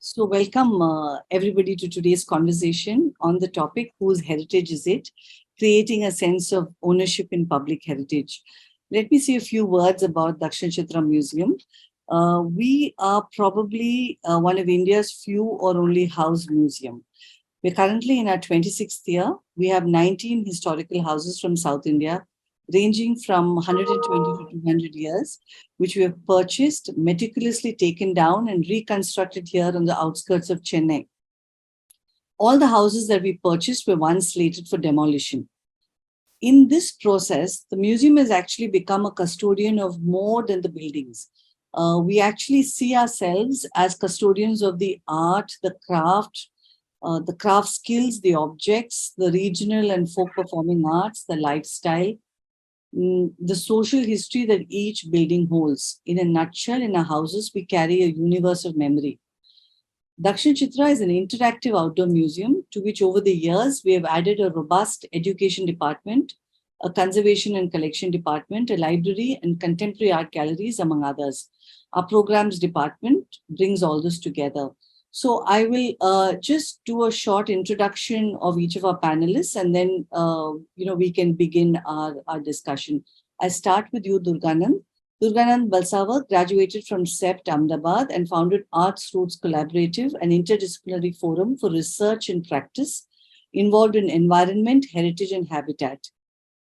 So welcome everybody to today's conversation on the topic, whose heritage is it? Creating a sense of ownership in public heritage. Let me say a few words about Dakshinachitra Museum. We are probably one of India's few or only house museum. We're currently in our 26th year. We have 19 historical houses from South India, ranging from 120 to 200 years, which we have purchased, meticulously taken down and reconstructed here on the outskirts of Chennai. All the houses that we purchased were once slated for demolition. In this process, the museum has actually become a custodian of more than the buildings. We actually see ourselves as custodians of the art, the craft skills, the objects, the regional and folk performing arts, the lifestyle, the social history that each building holds. In a nutshell, in our houses, we carry a universe of memory. Dakshinachitra is an interactive outdoor museum to which over the years we have added a robust education department, a conservation and collection department, a library and contemporary art galleries, among others. Our programs department brings all this together. So I will just do a short introduction of each of our panelists, and then we can begin our discussion. I start with you, Durganand. Durganand Balsavar graduated from CEPT Ahmedabad and founded Arts Roots Collaborative, an interdisciplinary forum for research and practice involved in environment, heritage, and habitat.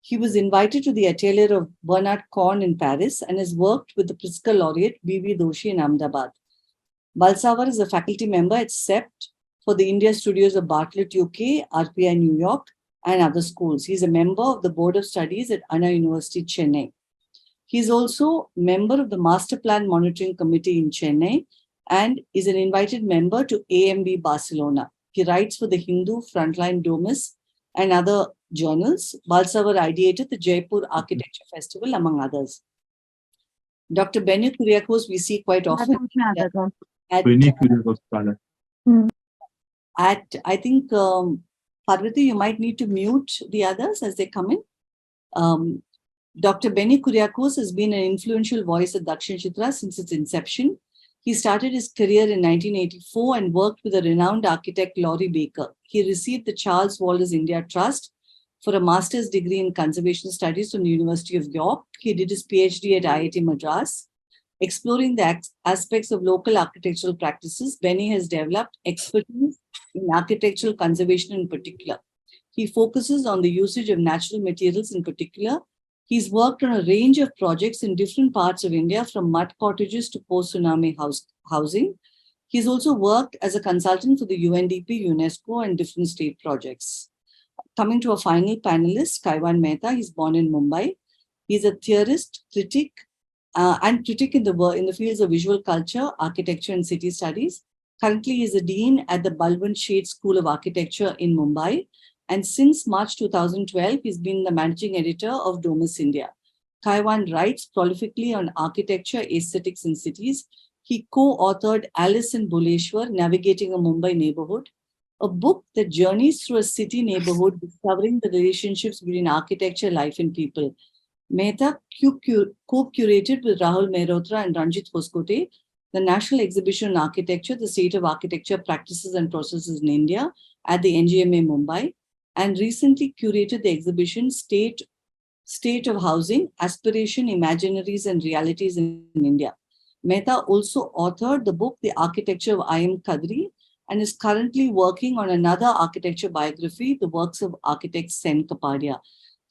He was invited to the atelier of Bernard Kohn in Paris and has worked with the Pritzker laureate B V Doshi in Ahmedabad. Balsavar is a faculty member at CEPT for the India Studios of Bartlett-UK, RPI-New York, and other schools. He's a member of the Board of Studies at Anna University, Chennai. He's also a member of the Masterplan Monitoring Committee in Chennai and is an invited member to AMB Barcelona. He writes for the Hindu, Frontline, DOMUS, and other journals. Balsavar ideated the Jaipur Architecture Festival, among others. Dr. Bernard Kohn, we see quite often. I think, Parvati, you might need to mute the others as they come in. Dr. Bernard Kohn has been an influential voice at Dakshinachitra since its inception. He started his career in 1984 and worked with the renowned architect Laurie Baker. He received the Charles Wallis India Trust for a master's degree in conservation studies from the University of York. He did his PhD at IIT Madras. Exploring the aspects of local architectural practices, Benny has developed expertise in architectural conservation in particular. He focuses on the usage of natural materials in particular. He's worked on a range of projects in different parts of India, from mud cottages to post-tsunami housing. He's also worked as a consultant for the UNDP, UNESCO, and different state projects. Coming to a final panelist, Kaiwan Mehta. He's born in Mumbai. He's a theorist, critic, and critic in the fields of visual culture, architecture, and city studies. Currently, he is a dean at the Balwant Sheth School of Architecture in Mumbai. And since March 2012, he's been the managing editor of DOMUS India. Kaiwan writes prolifically on architecture, aesthetics, and cities. He co-authored Alice in Bhuleshwar, Navigating a Mumbai Neighborhood, a book that journeys through a city neighborhood, discovering the relationships between architecture, life, and people. Mehta co-curated with Rahul Mehrotra and Ranjit Hoskote the National Exhibition on Architecture, the State of Architecture Practices and Processes in India at the NGMA Mumbai, and recently curated the exhibition State of Housing, Aspiration, Imaginaries and Realities in India. Mehta also authored the book The Architecture of I.M. Kadri and is currently working on another architecture biography, the works of architect Sen Kapadia.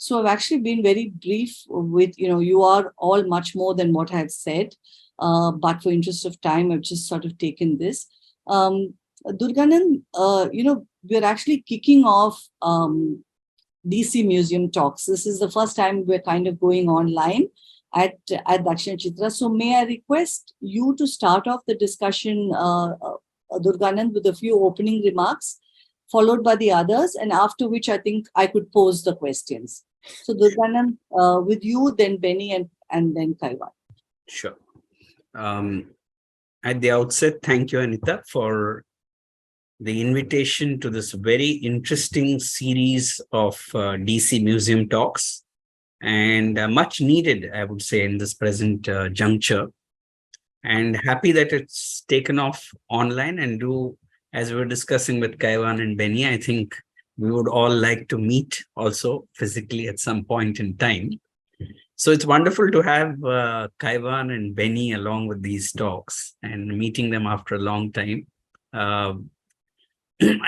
So I've actually been very brief with, you are all much more than what I've said, but for interest of time, I've just sort of taken this. Durganand, we're actually kicking off DC Museum Talks. This is the first time we're kind of going online at Dakshinachitra. So may I request you to start off the discussion, Durganand, with a few opening remarks, followed by the others, and after which I think I could pose the questions. So Durganand, with you, then Benny, and then Kaiwan. Sure. At the outset, thank you, Anita, for the invitation to this very interesting series of DC Museum Talks, and much needed, I would say, in this present juncture. and happy that it's taken off online. And as we were discussing with Kaiwan and Benny, I think we would all like to meet also physically at some point in time. So it's wonderful to have Kaiwan and Benny along with these talks and meeting them after a long time. I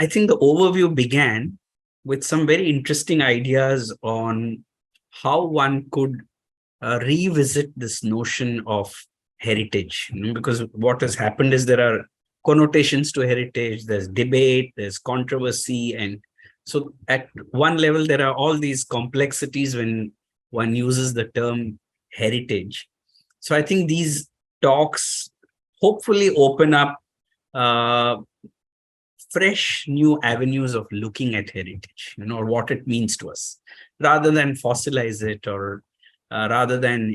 think the overview began with some very interesting ideas on how one could revisit this notion of heritage, because what has happened is there are connotations to heritage, there's debate, there's controversy, and so at one level there are all these complexities when one uses the term heritage. So I think these talks hopefully open up fresh new avenues of looking at heritage, or what it means to us, rather than fossilize it or rather than,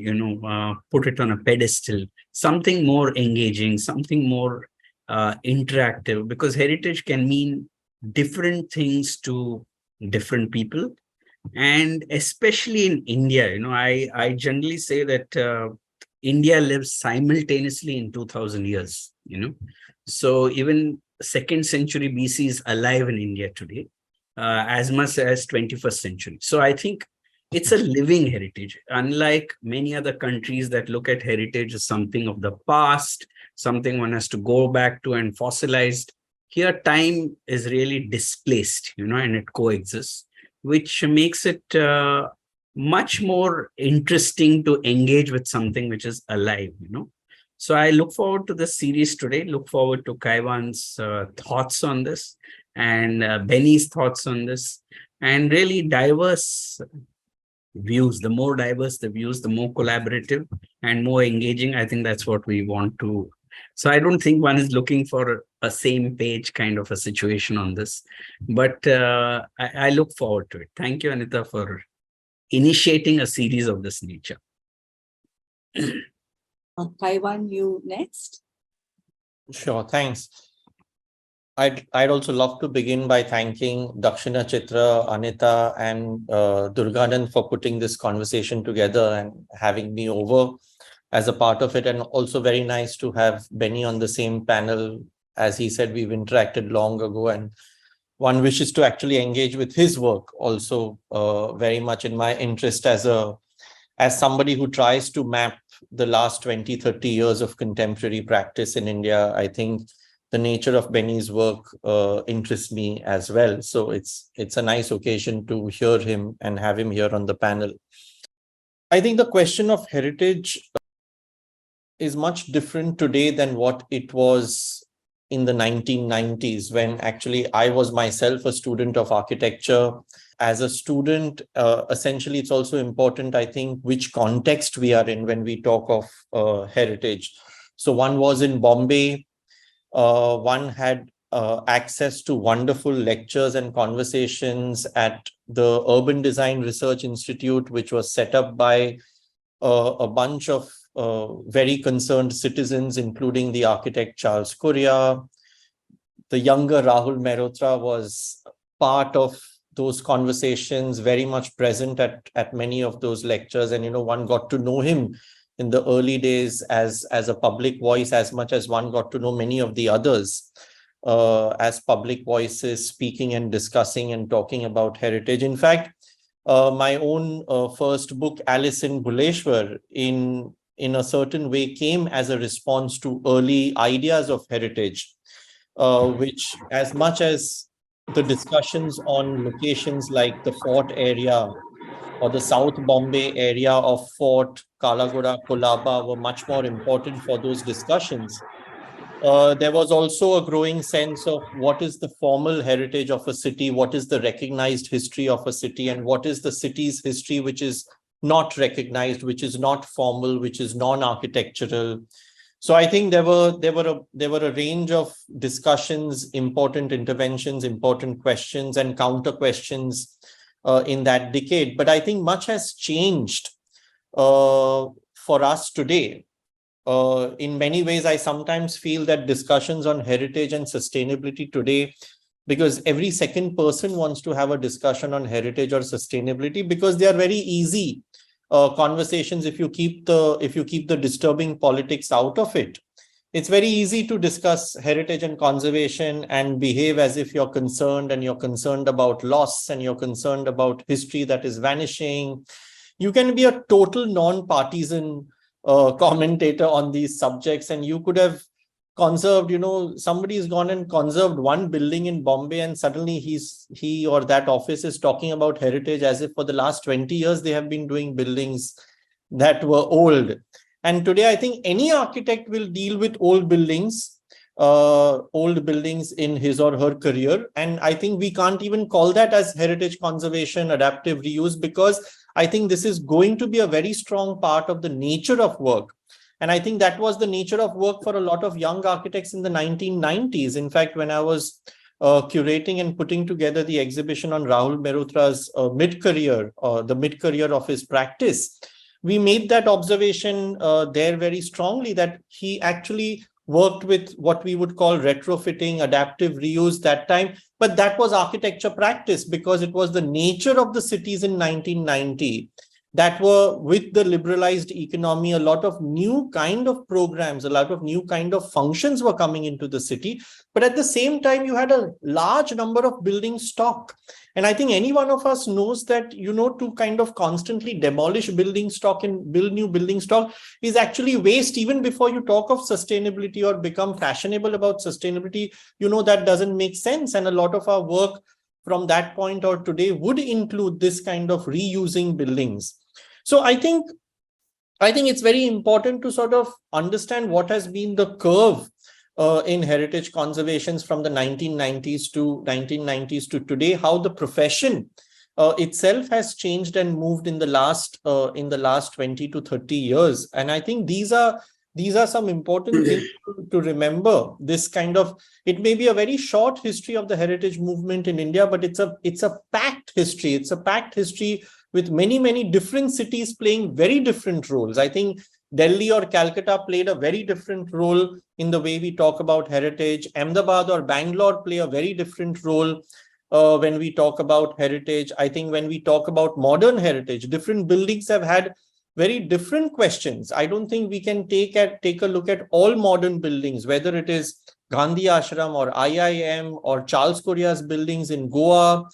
put it on a pedestal, something more engaging, something more interactive, because heritage can mean different things to different people. And especially in India, I generally say that India lives simultaneously in 2000 years, So even 2nd century BC is alive in India today, as much as 21st century. So I think it's a living heritage, unlike many other countries that look at heritage as something of the past, something one has to go back to and fossilized. Here, time is really displaced, and it coexists, which makes it much more interesting to engage with something which is alive, So I look forward to the series today, look forward to Kaiwan's thoughts on this and Benny's thoughts on this, and really diverse views. The more diverse the views, the more collaborative and more engaging. I think that's what we want to. So I don't think one is looking for a same page kind of a situation on this, but I look forward to it. Thank you, Anita, for initiating a series of this nature. Kaiwan, you next. Sure, thanks. I'd also love to begin by thanking Dakshinachitra, Anita, and Durganand for putting this conversation together and having me over as a part of it. And also very nice to have Benny on the same panel. As he said, we've interacted long ago, and one wishes to actually engage with his work also very much in my interest as somebody who tries to map the last 20, 30 years of contemporary practice in India. I think the nature of Benny's work interests me as well. So it's a nice occasion to hear him and have him here on the panel. I think the question of heritage is much different today than what it was in the 1990s, when actually I was myself a student of architecture. As a student, essentially, it's also important, I think, which context we are in when we talk of heritage. So one was in Bombay. One had access to wonderful lectures and conversations at the Urban Design Research Institute, which was set up by a bunch of very concerned citizens, including the architect Charles Correa. The younger Rahul Mehrotra was part of those conversations, very much present at many of those lectures. And, one got to know him in the early days as a public voice, as much as one got to know many of the others as public voices speaking and discussing and talking about heritage. In fact, my own first book, Alice in Bhuleshwar, in a certain way came as a response to early ideas of heritage, which, as much as the discussions on locations like the Fort area or the South Bombay area of Fort, Kalagoda, Kolaba were much more important for those discussions, there was also a growing sense of what is the formal heritage of a city, what is the recognized history of a city, and what is the city's history which is not recognized, which is not formal, which is non-architectural. So I think there were a range of discussions, important interventions, important questions, and counter questions in that decade. But I think much has changed for us today. In many ways, I sometimes feel that discussions on heritage and sustainability today, because every second person wants to have a discussion on heritage or sustainability, because they are very easy conversations if you keep the disturbing politics out of it. it's very easy to discuss heritage and conservation and behave as if you're concerned, and you're concerned about loss, and you're concerned about history that is vanishing. You can be a total non-partisan commentator on these subjects, and you could have conserved, somebody's gone and conserved one building in Bombay, and suddenly he or that office is talking about heritage as if for the last 20 years they have been doing buildings that were old. And today, I think any architect will deal with old buildings in his or her career. And I think we can't even call that as heritage conservation, adaptive reuse, because I think this is going to be a very strong part of the nature of work. And I think that was the nature of work for a lot of young architects in the 1990s. In fact, when I was curating and putting together the exhibition on Rahul Mehrotra's mid-career, the mid-career of his practice, we made that observation there very strongly, that he actually worked with what we would call retrofitting, adaptive reuse that time. But that was architecture practice, because it was the nature of the cities in 1990 that were, with the liberalized economy, a lot of new kind of programs, a lot of new kind of functions were coming into the city. But at the same time, you had a large number of building stock. And I think any one of us knows that, to kind of constantly demolish building stock and build new building stock is actually waste. Even before you talk of sustainability or become fashionable about sustainability, that doesn't make sense. And a lot of our work from that point or today would include this kind of reusing buildings. So I think it's very important to sort of understand what has been the curve in heritage conservations from the 1990s to today, how the profession itself has changed and moved in the last 20 to 30 years. And I think these are some important things to remember. This kind of, it may be a very short history of the heritage movement in India, but it's a packed history. It's a packed history with many, many different cities playing very different roles. I think Delhi or Calcutta played a very different role in the way we talk about heritage. Ahmedabad or Bangalore play a very different role when we talk about heritage. I think when we talk about modern heritage, different buildings have had very different questions. I don't think we can take a look at all modern buildings, whether it is Gandhi Ashram or IIM or Charles Correa's buildings in Goa,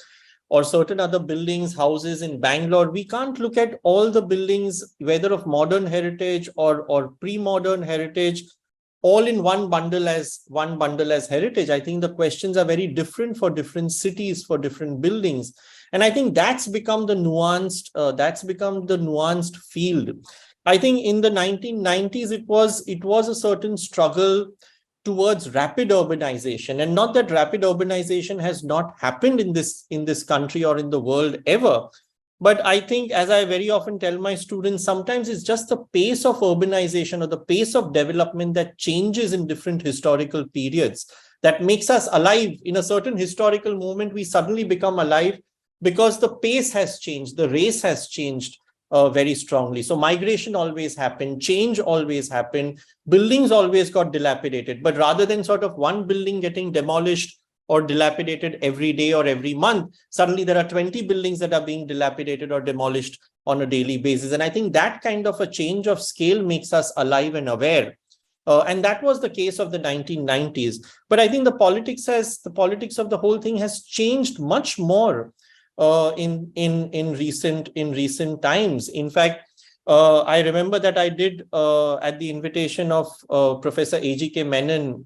or certain other buildings, houses in Bangalore. We can't look at all the buildings, whether of modern heritage or pre-modern heritage, all in one bundle as heritage. I think the questions are very different for different cities, for different buildings. And I think that's become the nuanced field. I think in the 1990s, it was a certain struggle towards rapid urbanization, and not that rapid urbanization has not happened in this country or in the world ever. But I think, as I very often tell my students, sometimes it's just the pace of urbanization or the pace of development that changes in different historical periods that makes us alive. In a certain historical moment, we suddenly become alive because the pace has changed, the race has changed very strongly. So migration always happened, change always happened, buildings always got dilapidated. But rather than sort of one building getting demolished or dilapidated every day or every month, suddenly there are 20 buildings that are being dilapidated or demolished on a daily basis. And I think that kind of a change of scale makes us alive and aware. And that was the case of the 1990s. But I think the politics of the whole thing has changed much more in recent times. In fact, I remember that I did at the invitation of Professor A.G.K. Menon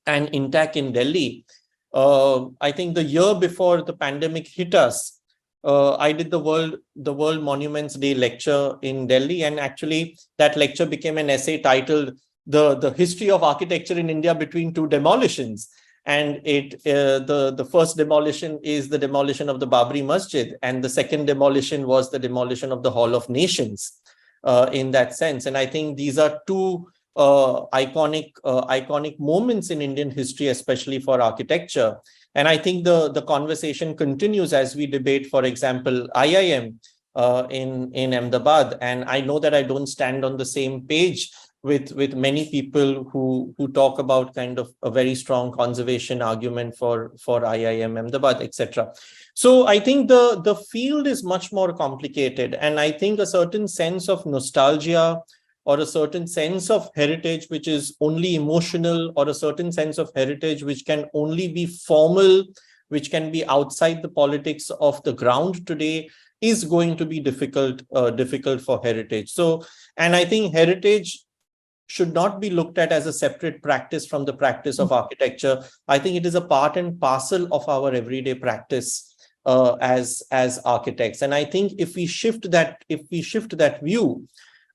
and INTAC in Delhi. I think the year before the pandemic hit us, I did the World Monuments Day lecture in Delhi, and actually that lecture became an essay titled "The History of Architecture in India Between Two Demolitions." And the first demolition is the demolition of the Babri Masjid, and the second demolition was the demolition of the Hall of Nations in that sense. And I think these are two iconic moments in Indian history, especially for architecture. And I think the conversation continues as we debate, for example, IIM in Ahmedabad. And I know that I don't stand on the same page with many people who talk about kind of a very strong conservation argument for IIM Ahmedabad, etc. So I think the field is much more complicated, and I think a certain sense of nostalgia or a certain sense of heritage which is only emotional, or a certain sense of heritage which can only be formal, which can be outside the politics of the ground today, is going to be difficult for heritage. So, and I think heritage should not be looked at as a separate practice from the practice of architecture. I think it is a part and parcel of our everyday practice as architects. And I think if we shift that view,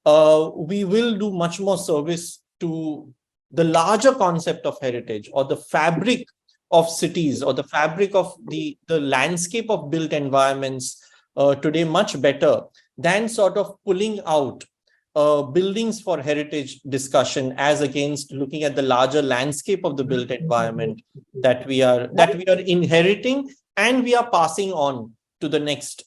we will do much more service to the larger concept of heritage, or the fabric of cities, or the fabric of the landscape of built environments today, much better than sort of pulling out buildings for heritage discussion as against looking at the larger landscape of the built environment that we are inheriting and we are passing on to the next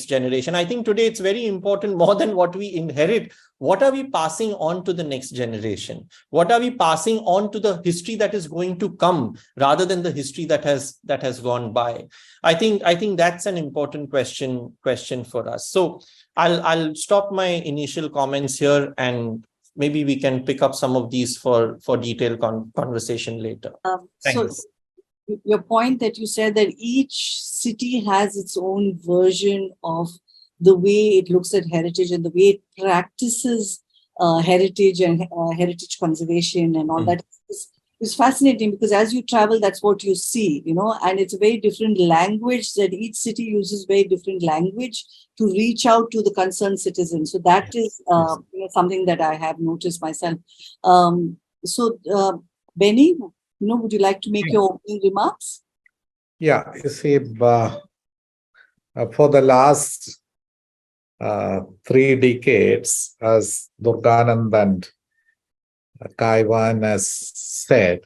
generation. I think today it's very important, more than what we inherit, what are we passing on to the next generation? What are we passing on to the history that is going to come, rather than the history that has gone by? I think that's an important question for us. So I'll stop my initial comments here, and maybe we can pick up some of these for detailed conversation later. Thanks. So your point that you said that each city has its own version of the way it looks at heritage and the way it practices heritage and heritage conservation and all that is fascinating, because as you travel, that's what you see, and it's a very different language that each city uses, very different language to reach out to the concerned citizens. So that is something that I have noticed myself. So Benny, would you like to make your opening remarks? Yeah, you see, for the last 3 decades, as Durganand and Kaiwan has said,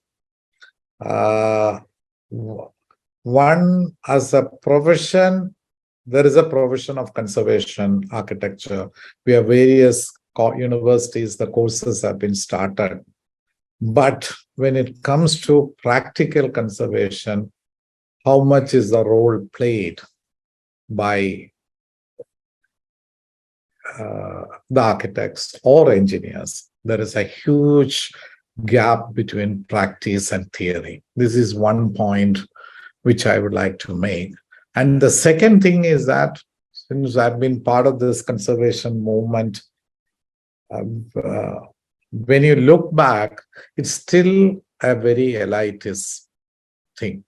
one, as a profession, there is a profession of conservation architecture. We have various universities, the courses have been started. But when it comes to practical conservation, how much is the role played by the architects or engineers? There is a huge gap between practice and theory. This is one point which I would like to make. And the second thing is that since I've been part of this conservation movement, when you look back, it's still a very elitist thing.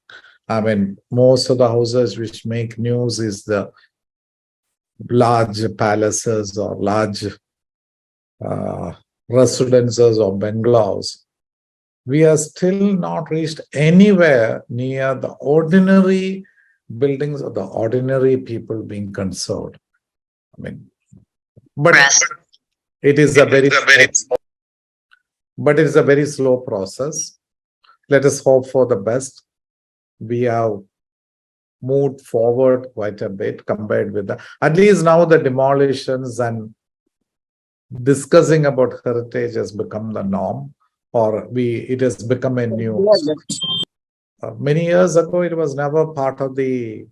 I mean, most of the houses which make news is the large palaces or large residences or bungalows. We are still not reached anywhere near the ordinary buildings of the ordinary people being conserved. I mean, but it is a very slow process. Let us hope for the best. We have moved forward quite a bit compared with at least now the demolitions and discussing about heritage has become the norm, or it has become a new. Many years ago, it was never part of the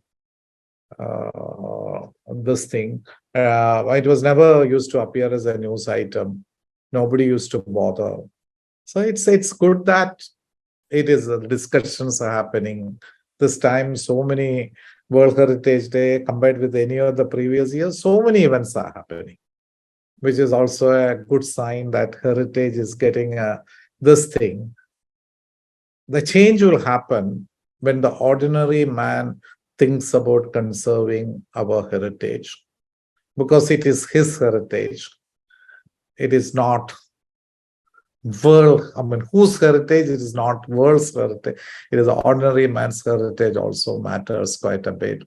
this thing. It was never used to appear as a news item. Nobody used to bother. So it's good that discussions are happening. This time, so many World Heritage Day compared with any of the previous years, so many events are happening, which is also a good sign that heritage is getting this thing. The change will happen when the ordinary man thinks about conserving our heritage, because it is his heritage. It is not whose heritage? It is not world's heritage. It is ordinary man's heritage also matters quite a bit.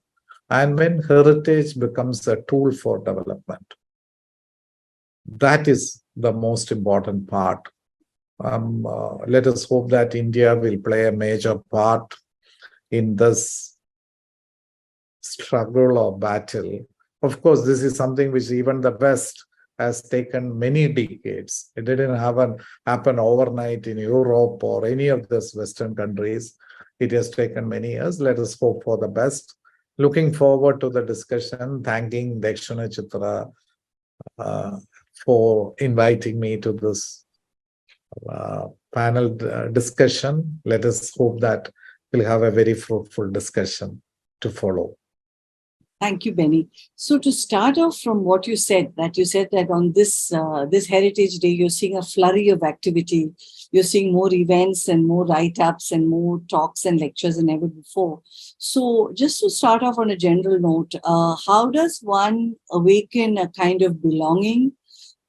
And when heritage becomes a tool for development, that is the most important part. Let us hope that India will play a major part in this struggle or battle. Of course, this is something which even the West has taken many decades. It didn't happen overnight in Europe or any of these Western countries. It has taken many years. Let us hope for the best. Looking forward to the discussion, thanking Dakshinachitra for inviting me to this panel discussion. Let us hope that we'll have a very fruitful discussion to follow. Thank you, Benny. So to start off from what you said that on this this Heritage Day, you're seeing a flurry of activity. You're seeing more events and more write-ups and more talks and lectures than ever before. So just to start off on a general note, how does one awaken a kind of belonging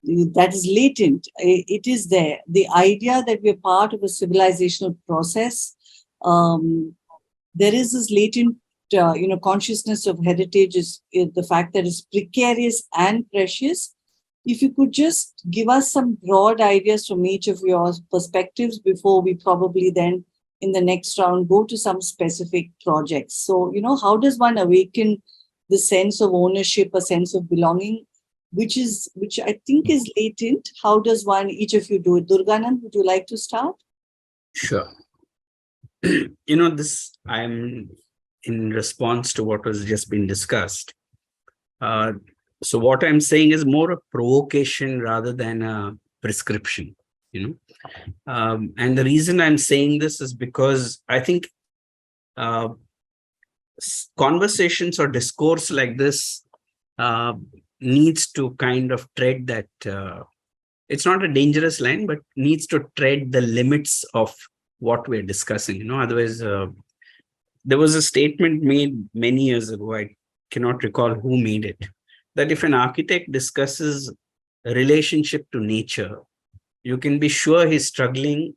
that is latent? It is there. The idea that we're part of a civilizational process. There is this latent consciousness of heritage is the fact that it's precarious and precious. If you could just give us some broad ideas from each of your perspectives before we probably then in the next round go to some specific projects. So, how does one awaken the sense of ownership, a sense of belonging, which I think is latent? How does each of you do it? Durganand, would you like to start? Sure. I'm in response to what was just been discussed. So what I'm saying is more a provocation rather than a prescription, and the reason I'm saying this is because I think conversations or discourse like this needs to kind of tread that, it's not a dangerous line, but needs to tread the limits of what we're discussing, otherwise there was a statement made many years ago, I cannot recall who made it, that if an architect discusses a relationship to nature, you can be sure he's struggling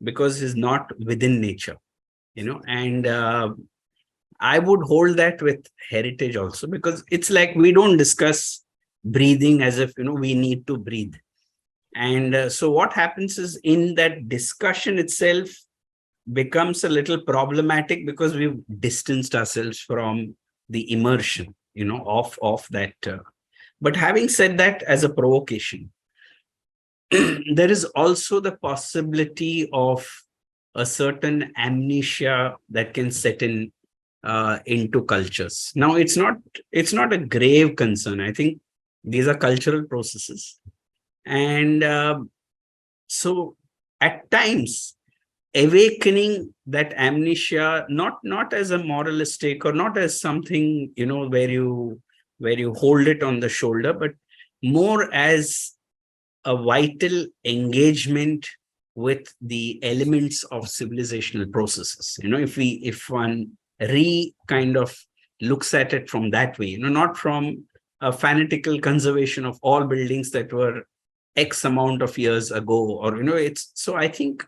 because he's not within nature, and I would hold that with heritage also, because it's like we don't discuss breathing as if, we need to breathe. And so what happens is in that discussion itself, becomes a little problematic because we've distanced ourselves from the immersion, of that. But having said that, as a provocation, there is also the possibility of a certain amnesia that can set in into cultures. Now, it's not a grave concern. I think these are cultural processes, and so at times, awakening that amnesia, not as a moralistic or not as something, where you hold it on the shoulder, but more as a vital engagement with the elements of civilizational processes. If one kind of looks at it from that way, not from a fanatical conservation of all buildings that were X amount of years ago, or, so I think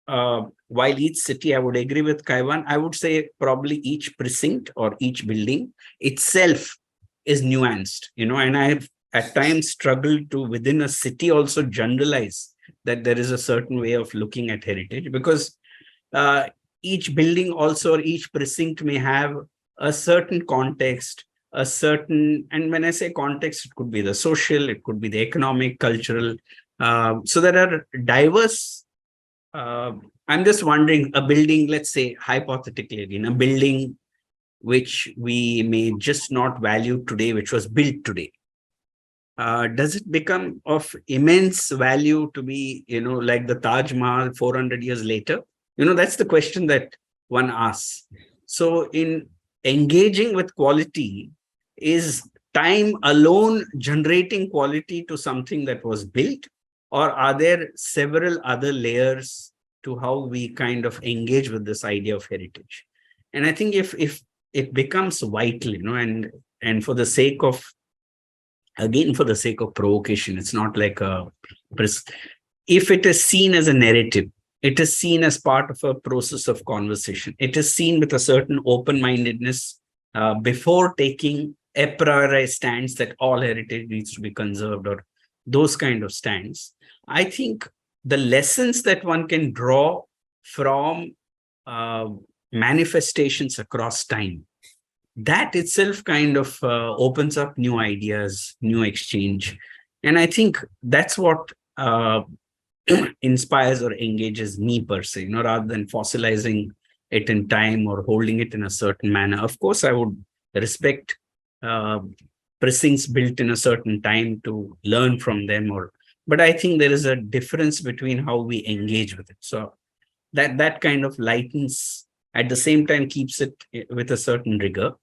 while each city, I would agree with Kaiwan, I would say probably each precinct or each building itself is nuanced, and I've at times struggled to within a city also generalize that there is a certain way of looking at heritage, because each building also or each precinct may have a certain context, and when I say context, it could be the social, it could be the economic, cultural. So there are diverse. I'm just wondering, a building, let's say hypothetically, in a building which we may just not value today, which was built today, does it become of immense value to be, like the Taj Mahal 400 years later? That's the question that one asks. So in engaging with quality, is time alone generating quality to something that was built? Or are there several other layers to how we kind of engage with this idea of heritage? And I think if it becomes vital, and for the sake of provocation, it's not like if it is seen as a narrative, it is seen as part of a process of conversation. It is seen with a certain open-mindedness before taking a priori stance that all heritage needs to be conserved or those kind of stands. I think the lessons that one can draw from manifestations across time, that itself kind of opens up new ideas, new exchange. And I think that's what inspires or engages me per se, rather than fossilizing it in time or holding it in a certain manner. Of course, I would respect precincts built in a certain time to learn from them, but I think there is a difference between how we engage with it. So that kind of lightens, at the same time keeps it with a certain rigor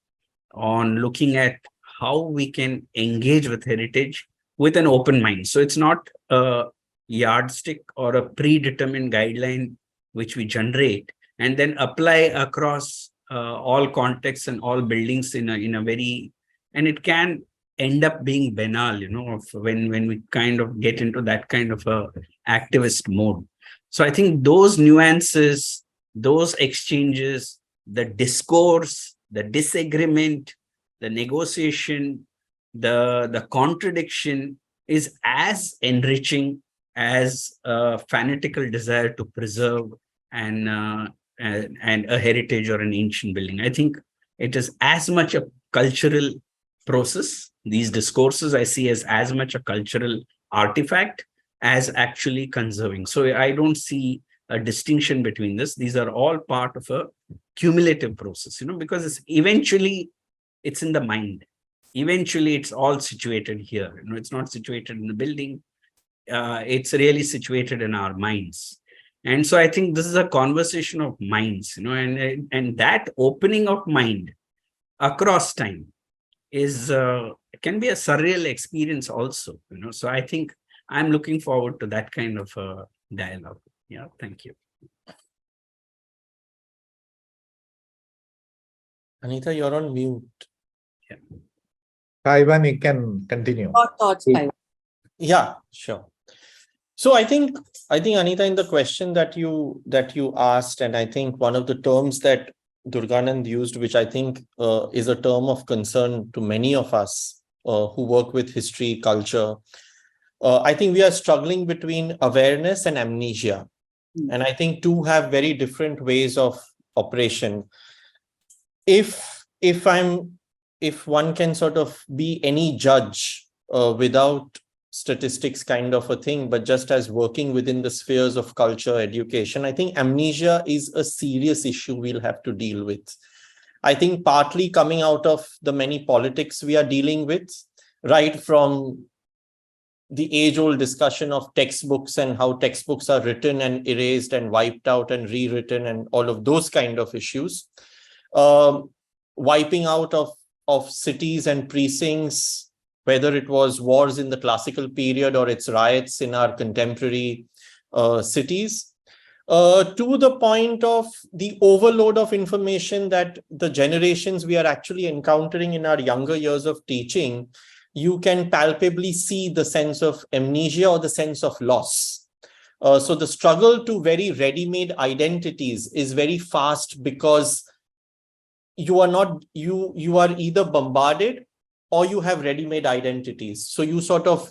on looking at how we can engage with heritage with an open mind. So it's not a yardstick or a predetermined guideline which we generate and then apply across all contexts and all buildings in a very, and it can end up being banal, of when we kind of get into that kind of a activist mode. So I think those nuances, those exchanges, the discourse, the disagreement, the negotiation, the contradiction is as enriching as a fanatical desire to preserve and a heritage or an ancient building. I think it is as much a cultural process. These discourses I see as much a cultural artifact as actually conserving. So I don't see a distinction between this. These are all part of a cumulative process, because eventually it's in the mind. Eventually it's all situated here. It's not situated in the building. It's really situated in our minds. And so I think this is a conversation of minds, and that opening of mind across time is can be a surreal experience also, So I think I'm looking forward to that kind of dialogue. Yeah, thank you. Anita, you're on mute. Yeah. Kaiwan, you can continue. Your thoughts, Kaiwan. Yeah, sure. So I think Anita, in the question that you asked, and I think one of the terms that Durganand used, which I think is a term of concern to many of us who work with history, culture. I think we are struggling between awareness and amnesia. And I think two have very different ways of operation. If one can sort of be any judge without statistics kind of a thing, but just as working within the spheres of culture, education, I think amnesia is a serious issue we'll have to deal with. I think partly coming out of the many politics we are dealing with, right from the age-old discussion of textbooks and how textbooks are written and erased and wiped out and rewritten and all of those kind of issues. Wiping out of cities and precincts, whether it was wars in the classical period or it's riots in our contemporary cities, to the point of the overload of information that the generations we are actually encountering in our younger years of teaching, you can palpably see the sense of amnesia or the sense of loss. So the struggle to very ready-made identities is very fast because you are either bombarded or you have ready-made identities. So you sort of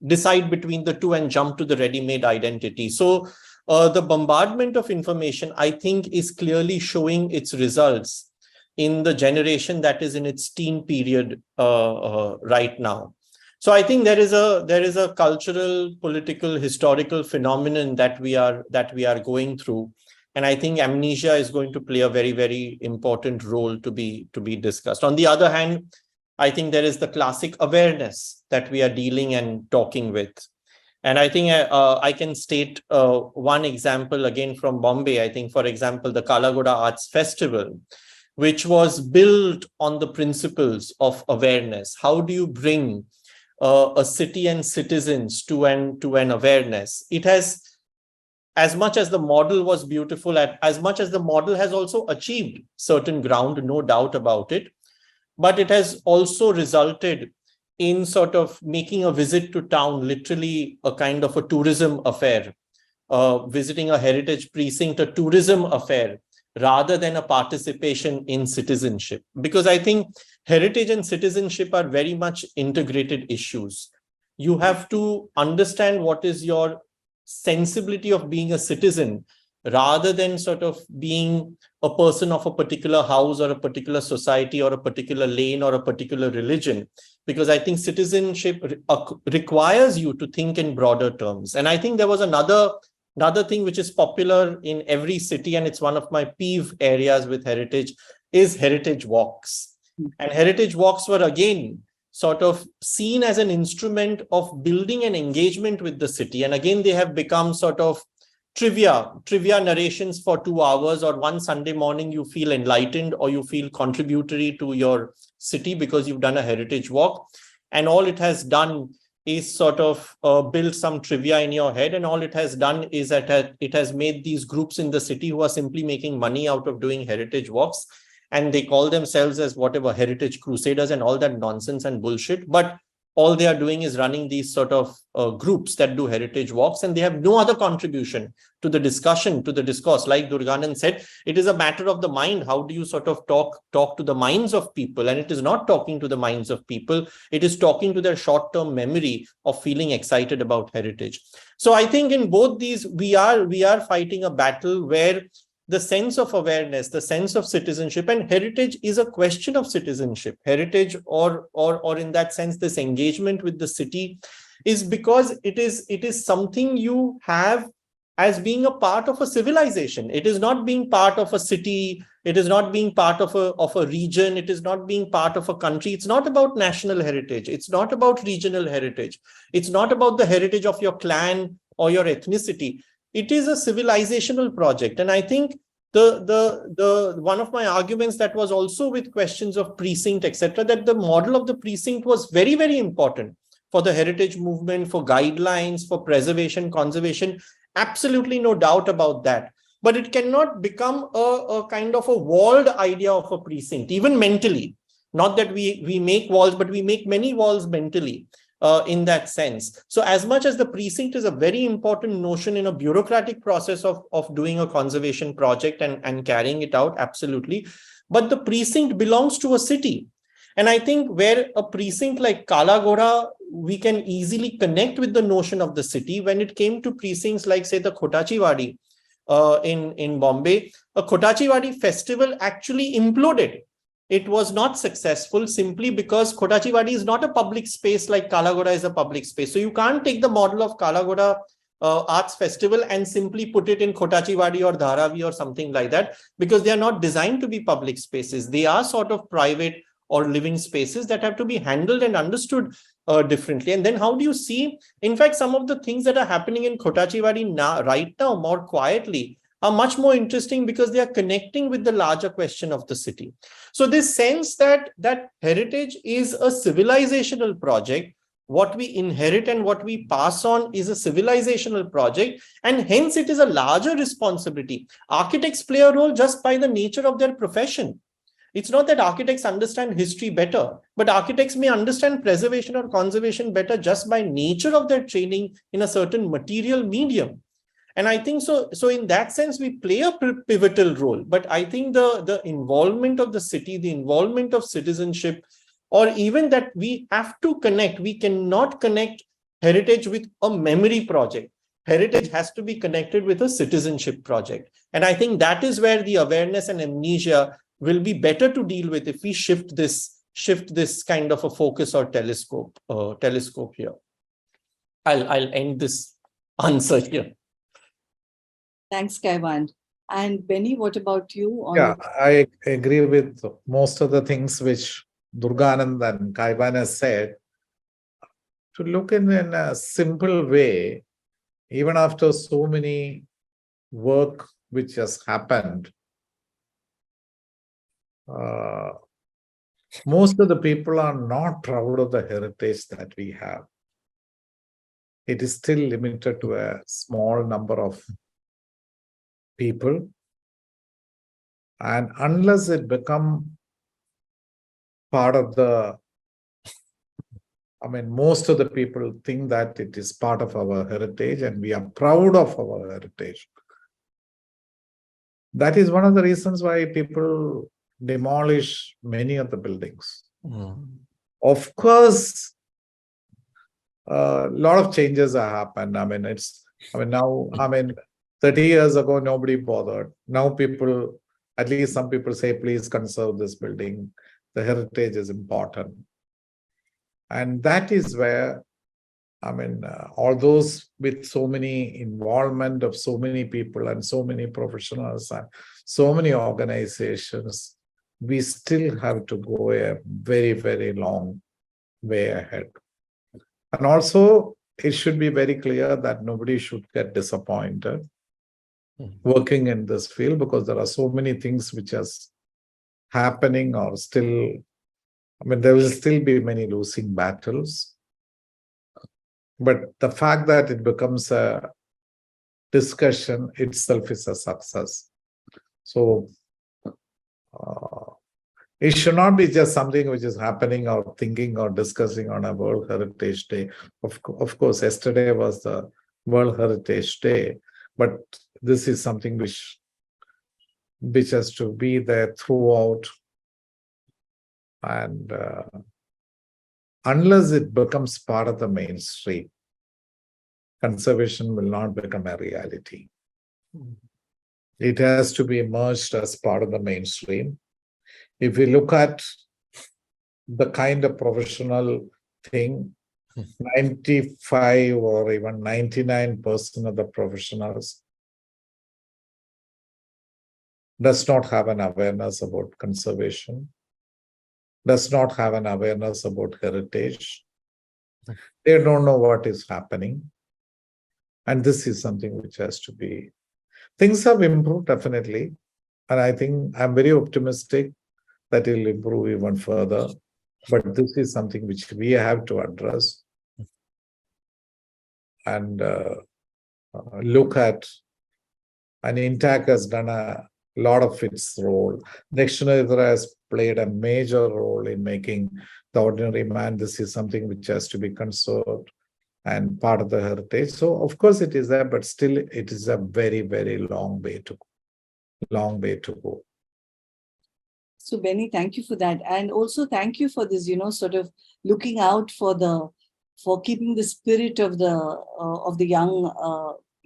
decide between the two and jump to the ready-made identity. So the bombardment of information, I think, is clearly showing its results in the generation that is in its teen period right now. So I think there is a cultural, political, historical phenomenon that we are going through. And I think amnesia is going to play a very, very important role to be discussed. On the other hand, I think there is the classic awareness that we are dealing and talking with. And I think I can state one example again from Bombay. I think, for example, the Kalagoda Arts Festival, which was built on the principles of awareness. How do you bring a city and citizens to an awareness? It has, as much as the model was beautiful, as much as the model has also achieved certain ground, no doubt about it, but it has also resulted in sort of making a visit to town literally a kind of a tourism affair, visiting a heritage precinct, a tourism affair, rather than a participation in citizenship. Because I think heritage and citizenship are very much integrated issues. You have to understand what is your sensibility of being a citizen, rather than sort of being a person of a particular house or a particular society or a particular lane or a particular religion. Because I think citizenship requires you to think in broader terms. And I think there was another thing which is popular in every city, and it's one of my peeve areas with heritage, is heritage walks. And heritage walks were again sort of seen as an instrument of building an engagement with the city. And again, they have become sort of trivia narrations for 2 hours, or one Sunday morning you feel enlightened or you feel contributory to your city because you've done a heritage walk. And all it has done is sort of build some trivia in your head. And all it has done is that it has made these groups in the city who are simply making money out of doing heritage walks. And they call themselves as whatever heritage crusaders and all that nonsense and bullshit. But all they are doing is running these sort of groups that do heritage walks, and they have no other contribution to the discussion, to the discourse. Like Durganand said, it is a matter of the mind. How do you sort of talk to the minds of people? And it is not talking to the minds of people. It is talking to their short-term memory of feeling excited about heritage. So I think in both these, we are fighting a battle where the sense of awareness, the sense of citizenship, and heritage is a question of citizenship. Heritage, or in that sense, this engagement with the city, is because it is something you have as being a part of a civilization. It is not being part of a city. It is not being part of a region. It is not being part of a country. It's not about national heritage. It's not about regional heritage. It's not about the heritage of your clan or your ethnicity. It is a civilizational project. And I think the one of my arguments that was also with questions of precinct, etc., that the model of the precinct was very, very important for the heritage movement, for guidelines, for preservation, conservation. Absolutely no doubt about that. But it cannot become a kind of a walled idea of a precinct, even mentally. Not that we make walls, but we make many walls mentally. In that sense. So as much as the precinct is a very important notion in a bureaucratic process of doing a conservation project and carrying it out, absolutely. But the precinct belongs to a city. And I think where a precinct like Kala Ghoda, we can easily connect with the notion of the city. When it came to precincts like, say, the Khotachiwadi in Bombay, a Khotachiwadi festival actually imploded. It was not successful simply because Khotachiwadi is not a public space like Kala Ghoda is a public space. So you can't take the model of Kala Ghoda Arts Festival and simply put it in Khotachiwadi or Dharavi or something like that, because they are not designed to be public spaces. They are sort of private or living spaces that have to be handled and understood differently. And then how do you see, in fact, some of the things that are happening in Khotachiwadi right now more quietly are much more interesting because they are connecting with the larger question of the city. So this sense that heritage is a civilizational project, what we inherit and what we pass on is a civilizational project, and hence it is a larger responsibility. Architects play a role just by the nature of their profession. It's not that architects understand history better, but architects may understand preservation or conservation better just by nature of their training in a certain material medium. And I think so in that sense, we play a pivotal role. But I think the involvement of the city, the involvement of citizenship, or even that we have to connect, we cannot connect heritage with a memory project. Heritage has to be connected with a citizenship project. And I think that is where the awareness and amnesia will be better to deal with if we shift this kind of a focus or telescope here. I'll end this answer here. Thanks, Kaiwan. And Benny, what about you? Yeah, I agree with most of the things which Durganand and Kaiwan has said. To look in a simple way, even after so many work which has happened, most of the people are not proud of the heritage that we have. It is still limited to a small number of people, and unless it become part of most of the people think that it is part of our heritage and we are proud of our heritage. That is one of the reasons why people demolish many of the buildings. Of course, a lot of changes have happened. 30 years ago, nobody bothered. Now people, at least some people say, please conserve this building. The heritage is important. And that is where, all those with so many involvement of so many people and so many professionals and so many organizations, we still have to go a very, very long way ahead. And also, it should be very clear that nobody should get disappointed working in this field, because there are so many things which are happening or still, there will still be many losing battles. But the fact that it becomes a discussion itself is a success. So it should not be just something which is happening or thinking or discussing on a World Heritage Day. Of course, yesterday was the World Heritage Day, but this is something which has to be there throughout. And unless it becomes part of the mainstream, conservation will not become a reality. It has to be merged as part of the mainstream. If we look at the kind of professional thing, 95 or even 99% of the professionals does not have an awareness about conservation, does not have an awareness about heritage. They don't know what is happening. And this is something which has to be. Things have improved, definitely. And I think I'm very optimistic that it will improve even further. But this is something which we have to address and look at. And INTAC has done a lot of its role. Dakshinachitra has played a major role in making the ordinary man. This is something which has to be conserved and part of the heritage. So, of course, it is there, but still it is a very, very long way to go. So, Benny, thank you for that. And also thank you for this, sort of looking out for keeping the spirit of the young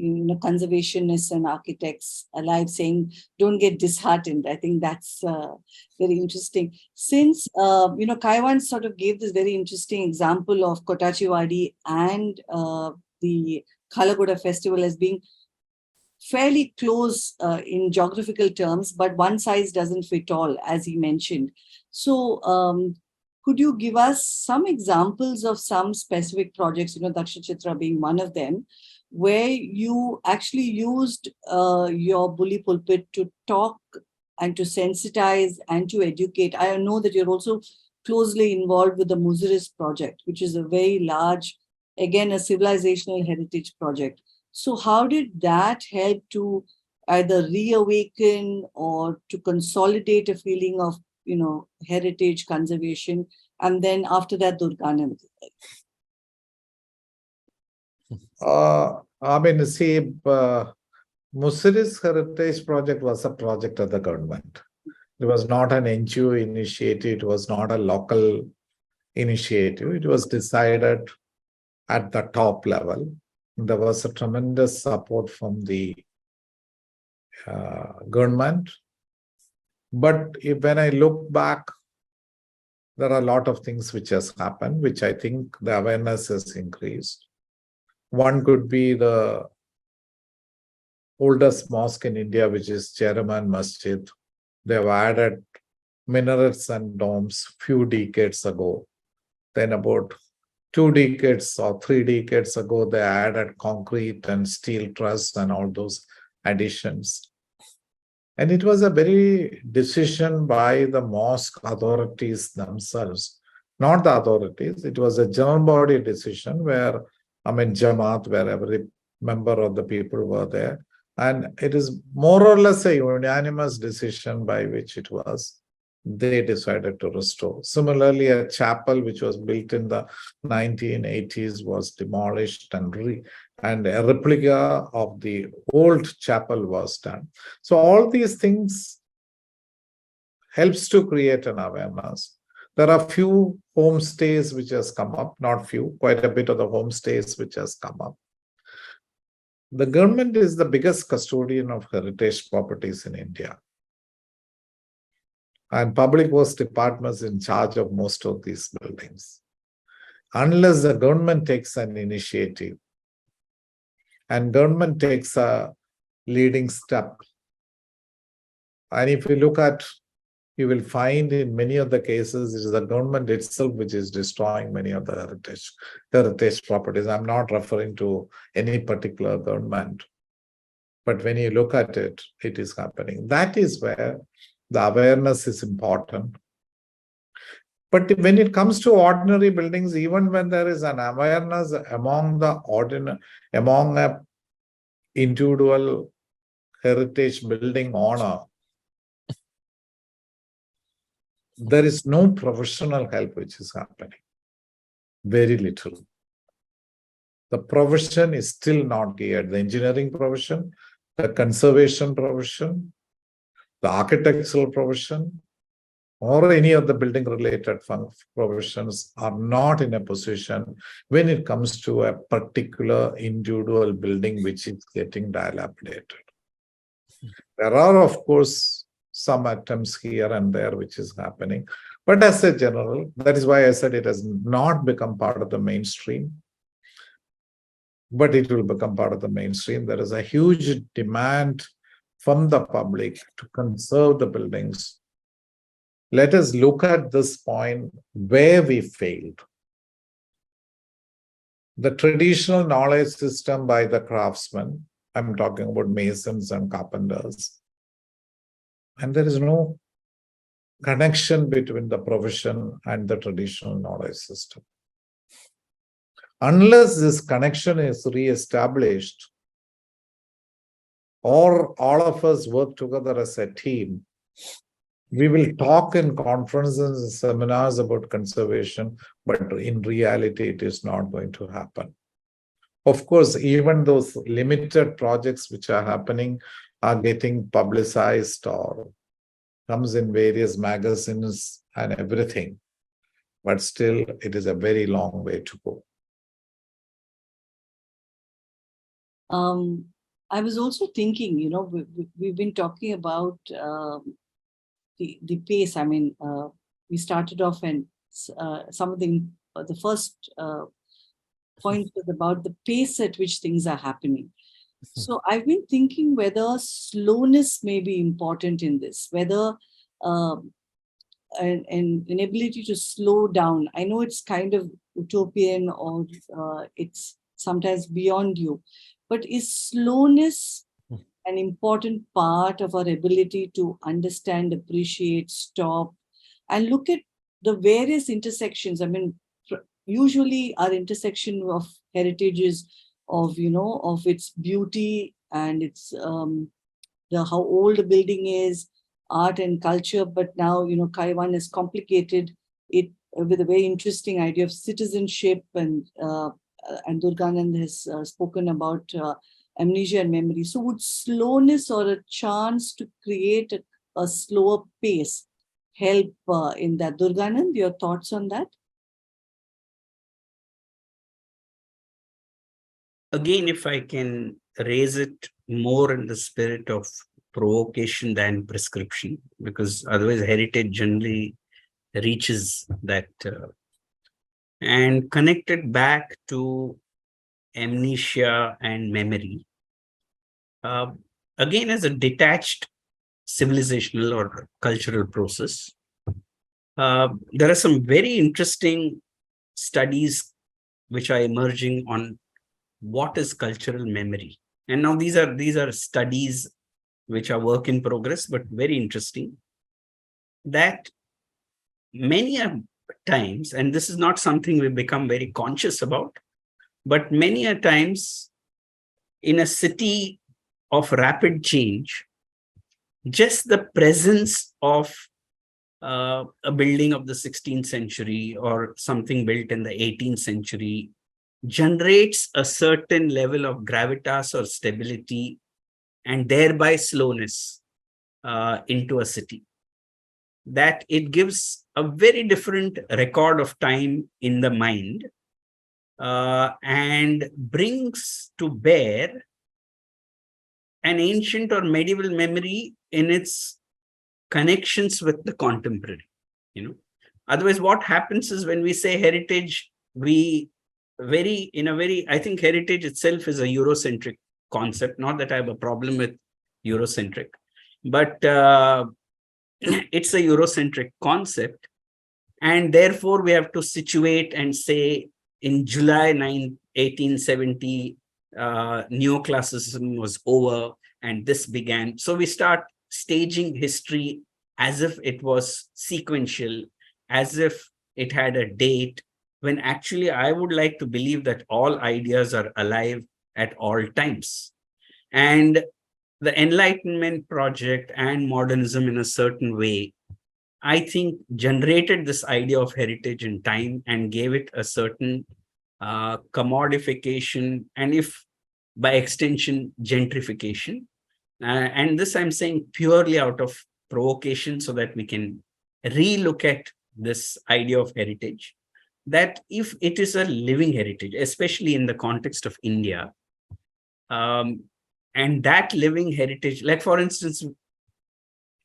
conservationists and architects alive, saying, don't get disheartened. I think that's very interesting. Since, Kaiwan sort of gave this very interesting example of Kottachiwadi and the Khalagoda festival as being fairly close in geographical terms, but one size doesn't fit all, as he mentioned. So could you give us some examples of some specific projects, Dakshinachitra being one of them, where you actually used your bully pulpit to talk and to sensitize and to educate? I know that you're also closely involved with the Muziris project, which is a very large, again, a civilizational heritage project. So how did that help to either reawaken or to consolidate a feeling of, heritage conservation? And then after that, Durganand. Muziris Heritage Project was a project of the government. It was not an NGO initiative. It was not a local initiative. It was decided at the top level. There was a tremendous support from the government. But when I look back, there are a lot of things which has happened, which I think the awareness has increased. One could be the oldest mosque in India, which is Cheraman Masjid. They have added minarets and domes few decades ago. Then about 2 decades or 3 decades ago, they added concrete and steel truss and all those additions. And it was a very decision by the mosque authorities themselves, not the authorities. It was a general body decision where, Jamaat, where every member of the people were there. And it is more or less a unanimous decision by which they decided to restore. Similarly, a chapel which was built in the 1980s was demolished and a replica of the old chapel was done. So all these things helps to create an awareness. There are few homestays which has come up, not few, quite a bit of the homestays which has come up. The government is the biggest custodian of heritage properties in India. And public works departments in charge of most of these buildings. Unless the government takes an initiative and government takes a leading step. And if you look at you will find in many of the cases, it is the government itself which is destroying many of the heritage properties. I'm not referring to any particular government, but when you look at it, it is happening. That is where the awareness is important. But when it comes to ordinary buildings, even when there is an awareness among a individual heritage building owner, there is no professional help which is happening. Very little. The profession is still not geared. The engineering profession, the conservation profession, the architectural profession, or any of the building related professions are not in a position when it comes to a particular individual building which is getting dilapidated. There are, of course, some attempts here and there which is happening. But as a general, that is why I said it has not become part of the mainstream. But it will become part of the mainstream. There is a huge demand from the public to conserve the buildings. Let us look at this point where we failed. The traditional knowledge system by the craftsmen, I'm talking about masons and carpenters, and there is no connection between the profession and the traditional knowledge system. Unless this connection is re-established, or all of us work together as a team, we will talk in conferences and seminars about conservation, but in reality, it is not going to happen. Of course, even those limited projects which are happening are getting publicized or comes in various magazines and everything. But still, it is a very long way to go. I was also thinking, you know, we've been talking about the pace. I mean, we started off and some of the first point was about the pace at which things are happening. So I've been thinking whether slowness may be important in this, whether an ability to slow down. I know it's kind of utopian or it's sometimes beyond you, but is slowness an important part of our ability to understand, appreciate, stop, and look at the various intersections? I mean, usually our intersection of heritages, of, you know, of its beauty and its how old a building is, art and culture. But now, you know, Kaiwan has complicated it with a very interesting idea of citizenship, and Durganand has spoken about amnesia and memory. So would slowness or a chance to create a slower pace help in that? Durganand, your thoughts on that? Again, if I can raise it more in the spirit of provocation than prescription, because otherwise heritage generally reaches that, and connect it back to amnesia and memory. Again, as a detached civilizational or cultural process, there are some very interesting studies which are emerging on what is cultural memory. And now these are studies which are work in progress, but very interesting, that many times, and this is not something we become very conscious about, but many a times in a city of rapid change, just the presence of a building of the 16th century or something built in the 18th century generates a certain level of gravitas or stability and thereby slowness into a city, that it gives a very different record of time in the mind and brings to bear an ancient or medieval memory in its connections with the contemporary. You know, otherwise what happens is when we say heritage, I think heritage itself is a Eurocentric concept. Not that I have a problem with Eurocentric, but it's a Eurocentric concept. And therefore, we have to situate and say in July 1870, neoclassicism was over and this began. So we start staging history as if it was sequential, as if it had a date, when actually I would like to believe that all ideas are alive at all times. And the Enlightenment project and modernism in a certain way, I think, generated this idea of heritage in time and gave it a certain commodification, and if by extension, gentrification. And this I'm saying purely out of provocation so that we can relook at this idea of heritage, that if it is a living heritage, especially in the context of India, and that living heritage, like for instance,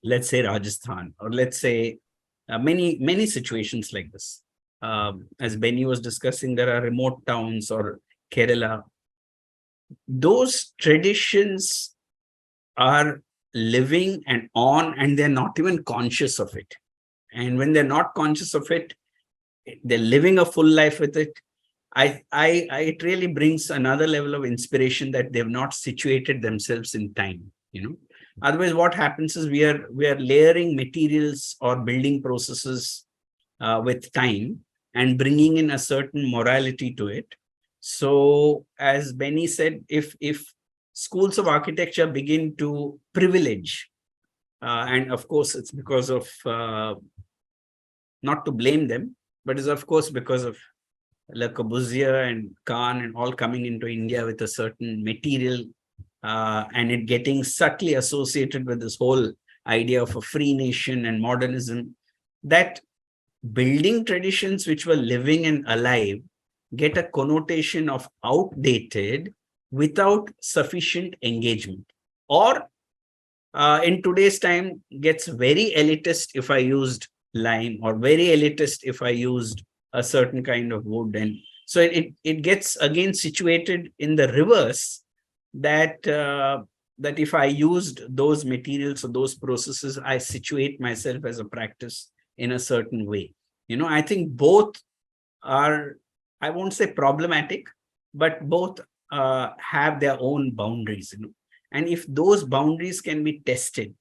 let's say Rajasthan, or let's say many situations like this. As Benny was discussing, there are remote towns or Kerala. Those traditions are living and on, and they're not even conscious of it. And when they're not conscious of it, they're living a full life with it. It really brings another level of inspiration that they've not situated themselves in time, Otherwise, what happens is we are layering materials or building processes with time and bringing in a certain morality to it. So, as Benny said, if schools of architecture begin to privilege, and of course, it's because of not to blame them, but it's of course because of Le Corbusier and Kahn and all coming into India with a certain material, and it getting subtly associated with this whole idea of a free nation and modernism, that building traditions which were living and alive get a connotation of outdated without sufficient engagement. Or in today's time, gets very elitist if I used lime, or very elitist if I used a certain kind of wood. And so it gets again situated in the reverse, that if I used those materials or those processes, I situate myself as a practice in a certain way. I think both are, I won't say problematic, but both have their own boundaries. And if those boundaries can be tested,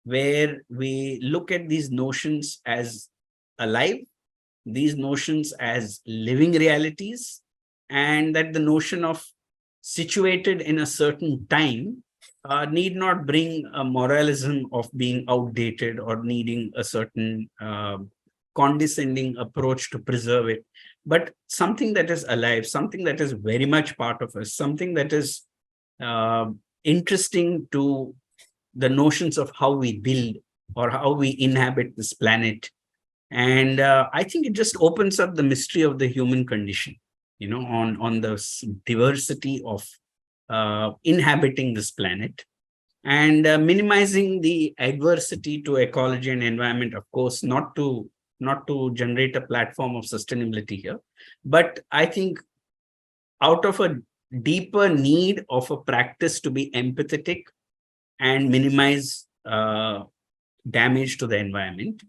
where we look at these notions as alive, these notions as living realities, and that the notion of situated in a certain time need not bring a moralism of being outdated or needing a certain condescending approach to preserve it, but something that is alive, something that is very much part of us, something that is interesting to the notions of how we build or how we inhabit this planet. And I think it just opens up the mystery of the human condition, on the diversity of inhabiting this planet, and minimizing the adversity to ecology and environment, of course, not to generate a platform of sustainability here. But I think out of a deeper need of a practice to be empathetic and minimize damage to the environment,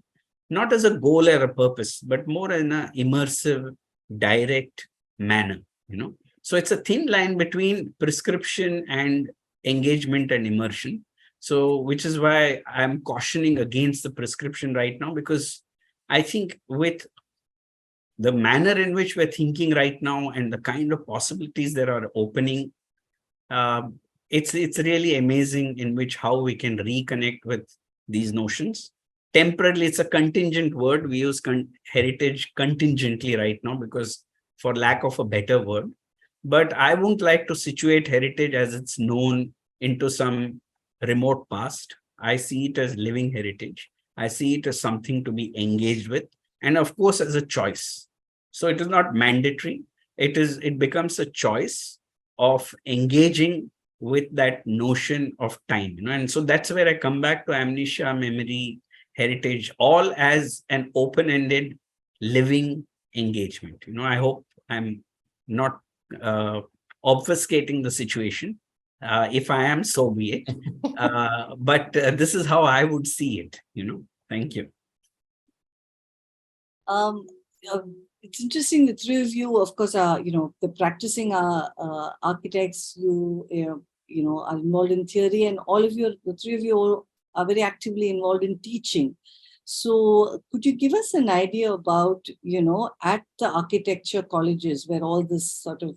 not as a goal or a purpose, but more in an immersive, direct manner, So it's a thin line between prescription and engagement and immersion. So, which is why I'm cautioning against the prescription right now, because I think with the manner in which we're thinking right now and the kind of possibilities that are opening, it's really amazing in which how we can reconnect with these notions. Temporarily, it's a contingent word. We use heritage contingently right now because for lack of a better word. But I wouldn't like to situate heritage as it's known into some remote past. I see it as living heritage. I see it as something to be engaged with, and of course, as a choice. So it is not mandatory. It becomes a choice of engaging with that notion of time. And so that's where I come back to amnesia, memory, heritage, all as an open-ended living engagement. I hope I'm not obfuscating the situation. If I am, so be it. But this is how I would see it, Thank you. It's interesting, the three of you, of course, are, the practicing architects, are involved in theory, and all of you, the three of you are very actively involved in teaching. So could you give us an idea about, at the architecture colleges where all this sort of,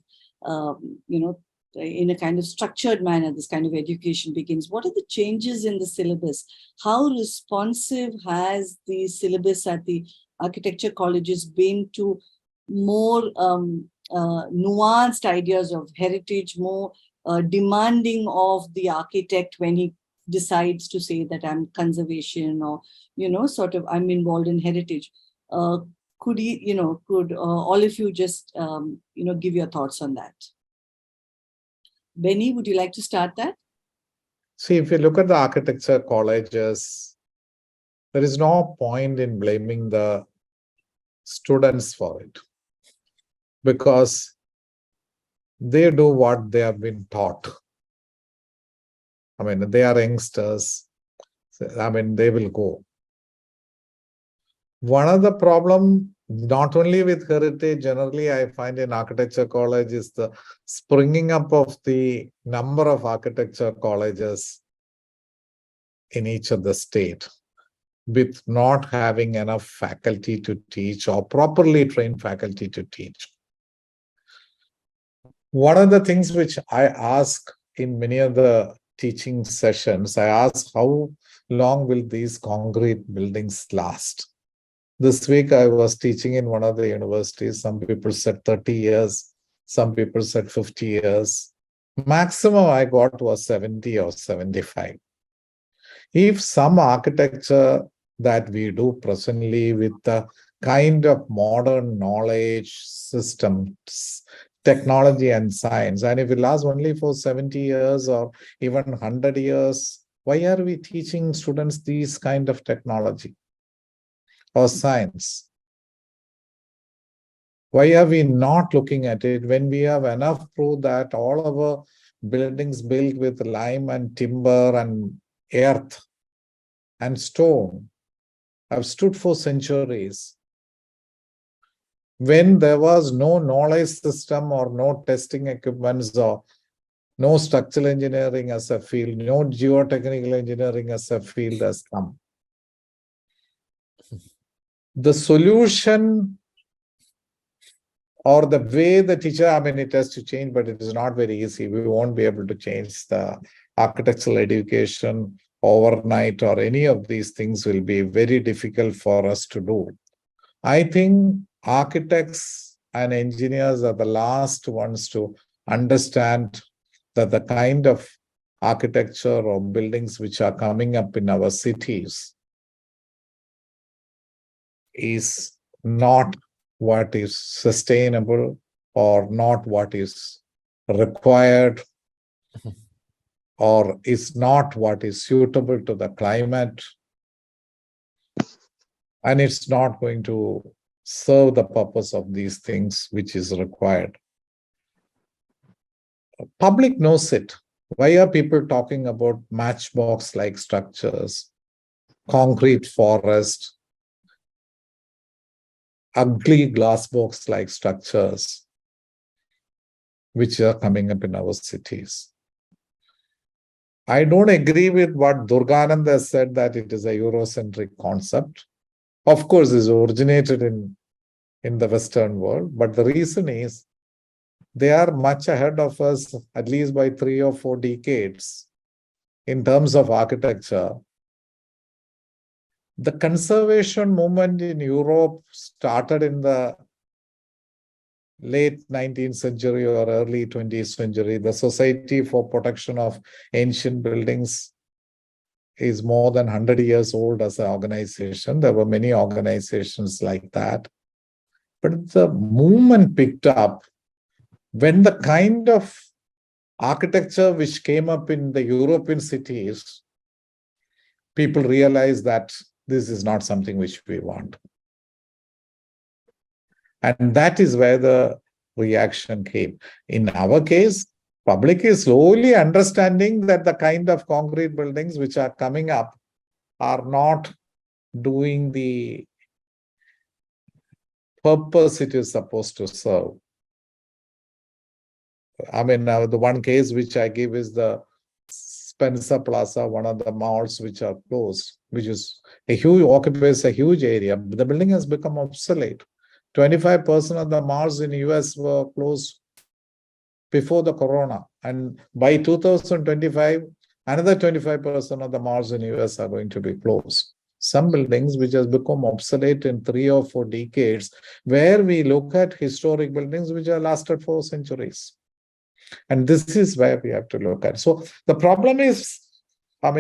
in a kind of structured manner, this kind of education begins, what are the changes in the syllabus? How responsive has the syllabus at the architecture colleges been to more nuanced ideas of heritage, more demanding of the architect when he decides to say that I'm conservation or, I'm involved in heritage? Could all of you just, give your thoughts on that? Benny, would you like to start that? See, if you look at the architecture colleges, there is no point in blaming the students for it, because they do what they have been taught. I mean, they are youngsters. I mean, they will go. One of the problems, not only with heritage, generally I find in architecture college, is the springing up of the number of architecture colleges in each of the state, with not having enough faculty to teach or properly trained faculty to teach. One of the things which I ask in many of the teaching sessions, I ask, how long will these concrete buildings last? This week I was teaching in one of the universities. Some people said 30 years, some people said 50 years. Maximum I got was 70 or 75. If some architecture that we do presently with the kind of modern knowledge systems, technology and science, and if it lasts only for 70 years or even 100 years, why are we teaching students these kind of technology or science? Why are we not looking at it when we have enough proof that all our buildings built with lime and timber and earth and stone have stood for centuries? When there was no knowledge system or no testing equipments or no structural engineering as a field, no geotechnical engineering as a field has come. The solution or the way the teacher, I mean, it has to change, but it is not very easy. We won't be able to change the architectural education overnight, or any of these things will be very difficult for us to do. I think architects and engineers are the last ones to understand that the kind of architecture or buildings which are coming up in our cities is not what is sustainable or not what is required or is not what is suitable to the climate, and it's not going to serve the purpose of these things which is required. Public knows it. Why are people talking about matchbox-like structures, concrete forest, ugly glass box-like structures which are coming up in our cities? I don't agree with what Durganand has said, that it is a Eurocentric concept. Of course, it's originated in the Western world, but the reason is they are much ahead of us, at least by 3 or 4 decades, in terms of architecture. The conservation movement in Europe started in the late 19th century or early 20th century. The Society for Protection of Ancient Buildings is more than 100 years old as an organization. There were many organizations like that. But the movement picked up when the kind of architecture which came up in the European cities, people realized that this is not something which we want. And that is where the reaction came. In our case, public is slowly understanding that the kind of concrete buildings which are coming up are not doing the purpose it is supposed to serve. I mean, now the one case which I give is the Spencer Plaza, one of the malls which are closed, which is occupies a huge area. The building has become obsolete. 25% of the malls in the US were closed before the corona. And by 2025, another 25% of the malls in the US are going to be closed. Some buildings which has become obsolete in 3 or 4 decades, where we look at historic buildings which have lasted 4 centuries. And this is where we have to look at. So the problem is, what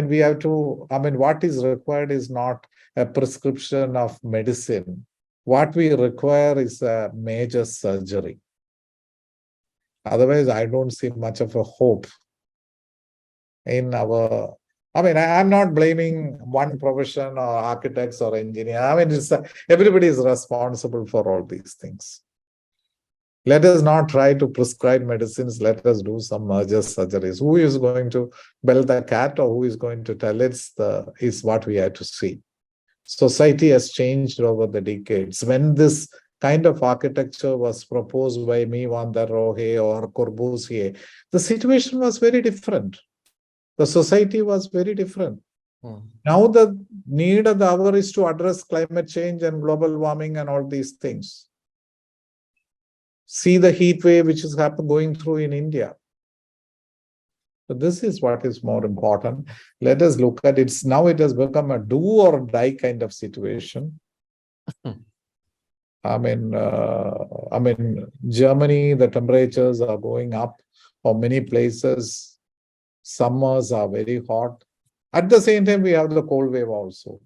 is required is not a prescription of medicine. What we require is a major surgery. Otherwise, I don't see much of a hope in our. I'm not blaming one profession or architects or engineers. Everybody is responsible for all these things. Let us not try to prescribe medicines. Let us do some major surgeries. Who is going to bell the cat or who is going to tell it is what we have to see. Society has changed over the decades. When this kind of architecture was proposed by Van der Rohe or Corbusier, the situation was very different. The society was very different. Now the need of the hour is to address climate change and global warming and all these things. See the heat wave which is going through in India. So this is what is more important. Let us look at it. Now it has become a do or die kind of situation. Germany, the temperatures are going up for many places. Summers are very hot. At the same time, we have the cold wave also.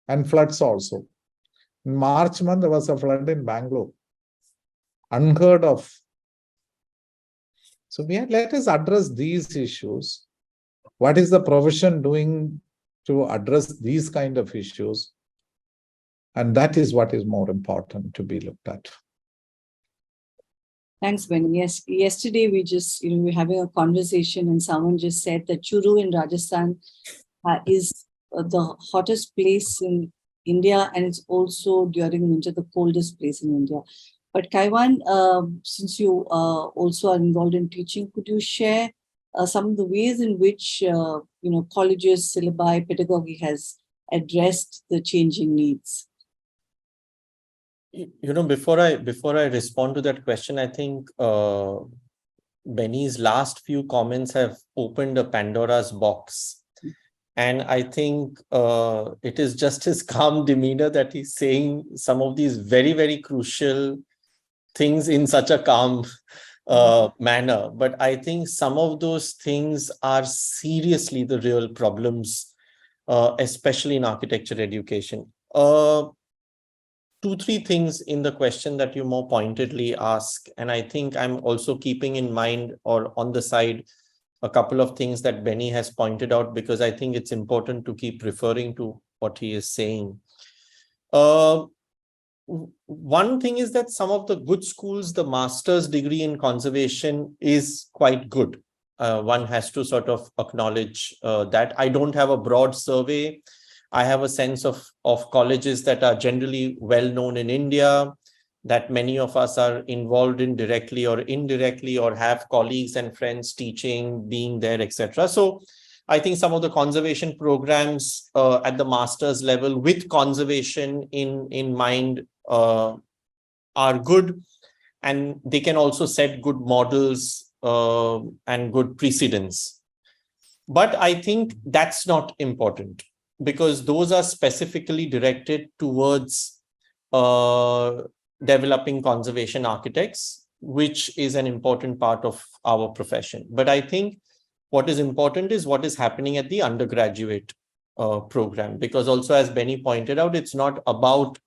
And floods also. In March month, there was a flood in Bangalore. Unheard of. So let us address these issues. What is the profession doing to address these kind of issues? And that is what is more important to be looked at. Thanks, Ben. Yes, yesterday we were having a conversation and someone just said that Churu in Rajasthan is the hottest place in India, and it's also during winter the coldest place in India. But Kaiwan, since you also are involved in teaching, could you share some of the ways in which colleges, syllabi, pedagogy has addressed the changing needs? Before I respond to that question, I think Benny's last few comments have opened a Pandora's box. And I think it is just his calm demeanor that he's saying some of these very, very crucial things in such a calm manner. But I think some of those things are seriously the real problems, especially in architecture education. 2-3 things in the question that you more pointedly ask. And I think I'm also keeping in mind or on the side a couple of things that Benny has pointed out, because I think it's important to keep referring to what he is saying. One thing is that some of the good schools, the master's degree in conservation is quite good. One has to sort of acknowledge that. I don't have a broad survey. I have a sense of colleges that are generally well known in India, that many of us are involved in directly or indirectly, or have colleagues and friends teaching, being there, etc. So I think some of the conservation programs at the master's level with conservation in mind are good, and they can also set good models and good precedents. But I think that's not important, because those are specifically directed towards developing conservation architects, which is an important part of our profession. But I think what is important is what is happening at the undergraduate program, because also, as Benny pointed out, it's not about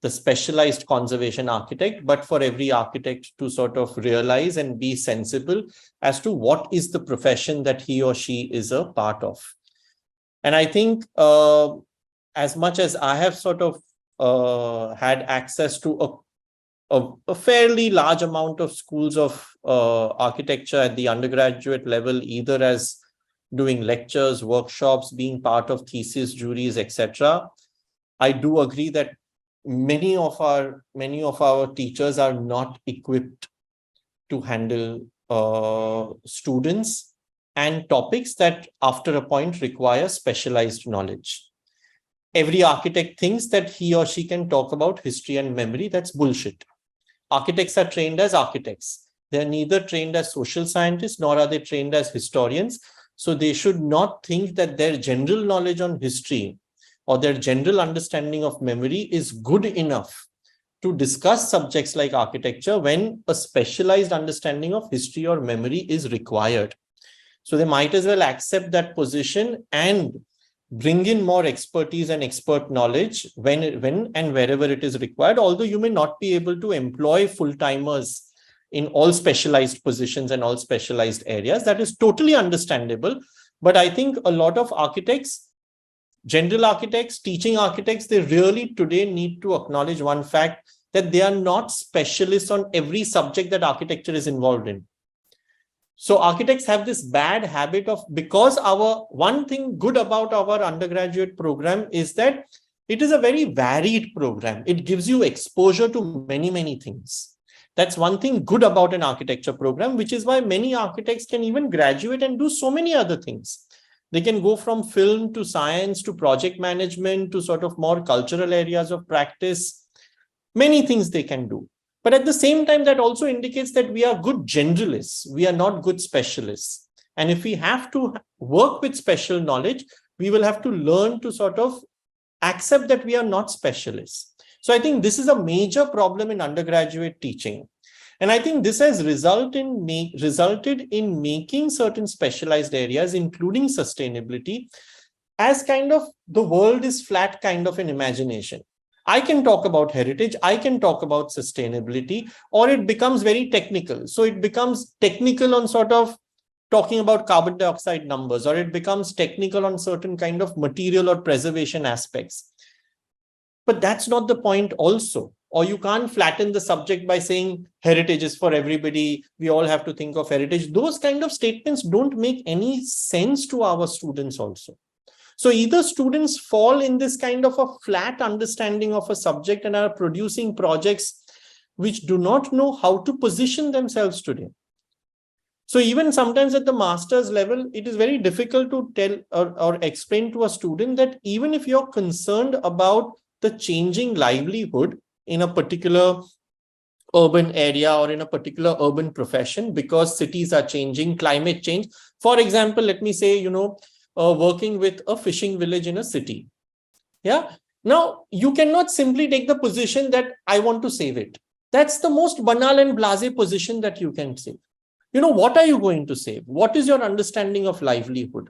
the specialized conservation architect, but for every architect to sort of realize and be sensible as to what is the profession that he or she is a part of. And I think as much as I have sort of had access to a fairly large amount of schools of architecture at the undergraduate level, either as doing lectures, workshops, being part of thesis juries, etc., I do agree that many of our teachers are not equipped to handle students and topics that after a point require specialized knowledge. Every architect thinks that he or she can talk about history and memory. That's bullshit. Architects are trained as architects. They're neither trained as social scientists nor are they trained as historians. So they should not think that their general knowledge on history or their general understanding of memory is good enough to discuss subjects like architecture when a specialized understanding of history or memory is required. So they might as well accept that position and bring in more expertise and expert knowledge when and wherever it is required, although you may not be able to employ full-timers in all specialized positions and all specialized areas. That is totally understandable. But I think a lot of architects, general architects, teaching architects, they really today need to acknowledge one fact, that they are not specialists on every subject that architecture is involved in. So architects have this bad habit of, because our one thing good about our undergraduate program is that it is a very varied program. It gives you exposure to many, many things. That's one thing good about an architecture program, which is why many architects can even graduate and do so many other things. They can go from film to science to project management to sort of more cultural areas of practice. Many things they can do. But at the same time, that also indicates that we are good generalists. We are not good specialists. And if we have to work with special knowledge, we will have to learn to sort of accept that we are not specialists. So I think this is a major problem in undergraduate teaching. And I think this has resulted in making certain specialized areas, including sustainability, as kind of the world is flat kind of an imagination. I can talk about heritage, I can talk about sustainability, or it becomes very technical. So it becomes technical on sort of talking about carbon dioxide numbers, or it becomes technical on certain kind of material or preservation aspects. But that's not the point also. Or you can't flatten the subject by saying heritage is for everybody, we all have to think of heritage. Those kind of statements don't make any sense to our students also. So either students fall in this kind of a flat understanding of a subject and are producing projects which do not know how to position themselves today. So even sometimes at the master's level, it is very difficult to tell or explain to a student that even if you're concerned about the changing livelihood in a particular urban area or in a particular urban profession, because cities are changing, climate change. For example, let me say, working with a fishing village in a city. Yeah. Now, you cannot simply take the position that I want to save it. That's the most banal and blasé position that you can save. What are you going to save? What is your understanding of livelihood?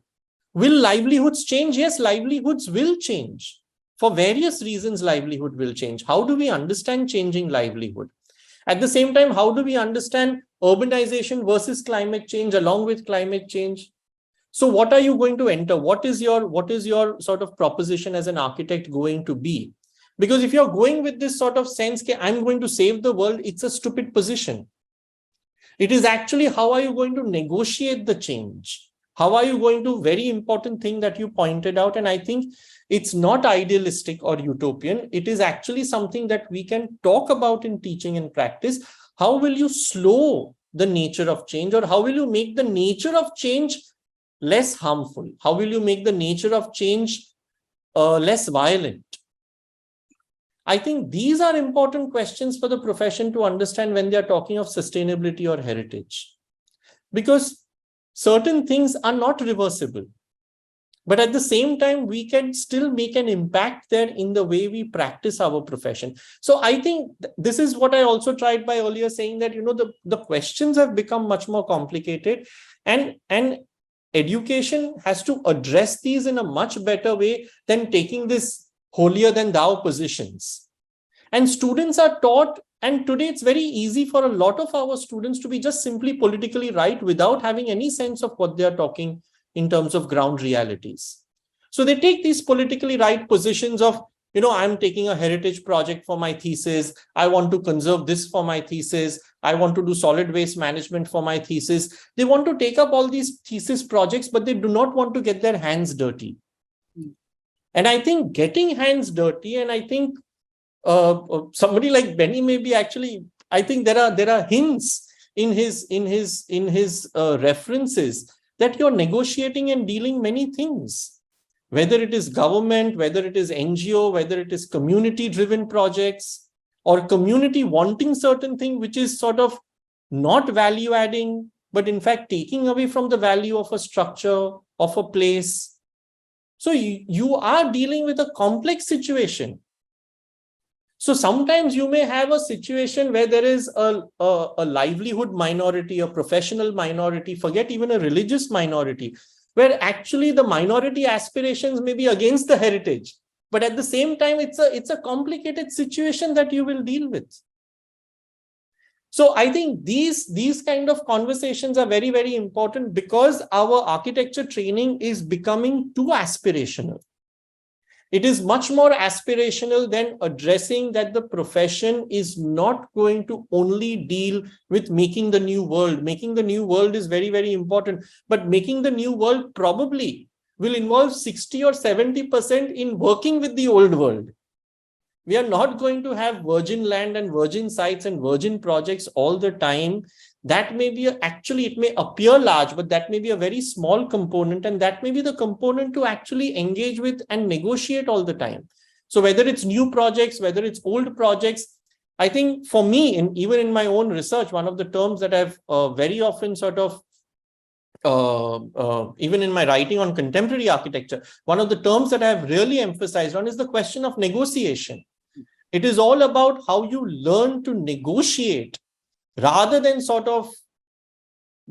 Will livelihoods change? Yes, livelihoods will change. For various reasons, livelihood will change. How do we understand changing livelihood? At the same time, how do we understand urbanization versus climate change along with climate change? So what are you going to enter? What is your sort of proposition as an architect going to be? Because if you're going with this sort of sense, I'm going to save the world, it's a stupid position. It is actually how are you going to negotiate the change? How are you going to, very important thing that you pointed out, and I think it's not idealistic or utopian. It is actually something that we can talk about in teaching and practice. How will you slow the nature of change, or how will you make the nature of change less harmful? How will you make the nature of change less violent? I think these are important questions for the profession to understand when they are talking of sustainability or heritage. Because certain things are not reversible. But at the same time, we can still make an impact there in the way we practice our profession. So I think this is what I also tried by earlier saying that, the questions have become much more complicated, and education has to address these in a much better way than taking this holier than thou positions. And students are taught, and today it's very easy for a lot of our students to be just simply politically right without having any sense of what they are talking in terms of ground realities. So they take these politically right positions of, I'm taking a heritage project for my thesis. I want to conserve this for my thesis. I want to do solid waste management for my thesis. They want to take up all these thesis projects, but they do not want to get their hands dirty. And I think getting hands dirty, and I think somebody like Benny maybe actually, I think there are hints in his references that you're negotiating and dealing many things, whether it is government, whether it is NGO, whether it is community-driven projects, or community wanting certain thing, which is sort of not value adding, but in fact taking away from the value of a structure, of a place. So you are dealing with a complex situation. So sometimes you may have a situation where there is a livelihood minority, a professional minority, forget even a religious minority, where actually the minority aspirations may be against the heritage. But at the same time, it's a complicated situation that you will deal with. So I think these kind of conversations are very, very important, because our architecture training is becoming too aspirational. It is much more aspirational than addressing that the profession is not going to only deal with making the new world. Making the new world is very, very important, but making the new world probably will involve 60 or 70% in working with the old world. We are not going to have virgin land and virgin sites and virgin projects all the time. That may be, actually, it may appear large, but that may be a very small component, and that may be the component to actually engage with and negotiate all the time. So whether it's new projects, whether it's old projects, I think for me, and even in my own research, one of the terms that I've very often sort of, even in my writing on contemporary architecture, one of the terms that I've really emphasized on is the question of negotiation. It is all about how you learn to negotiate, rather than sort of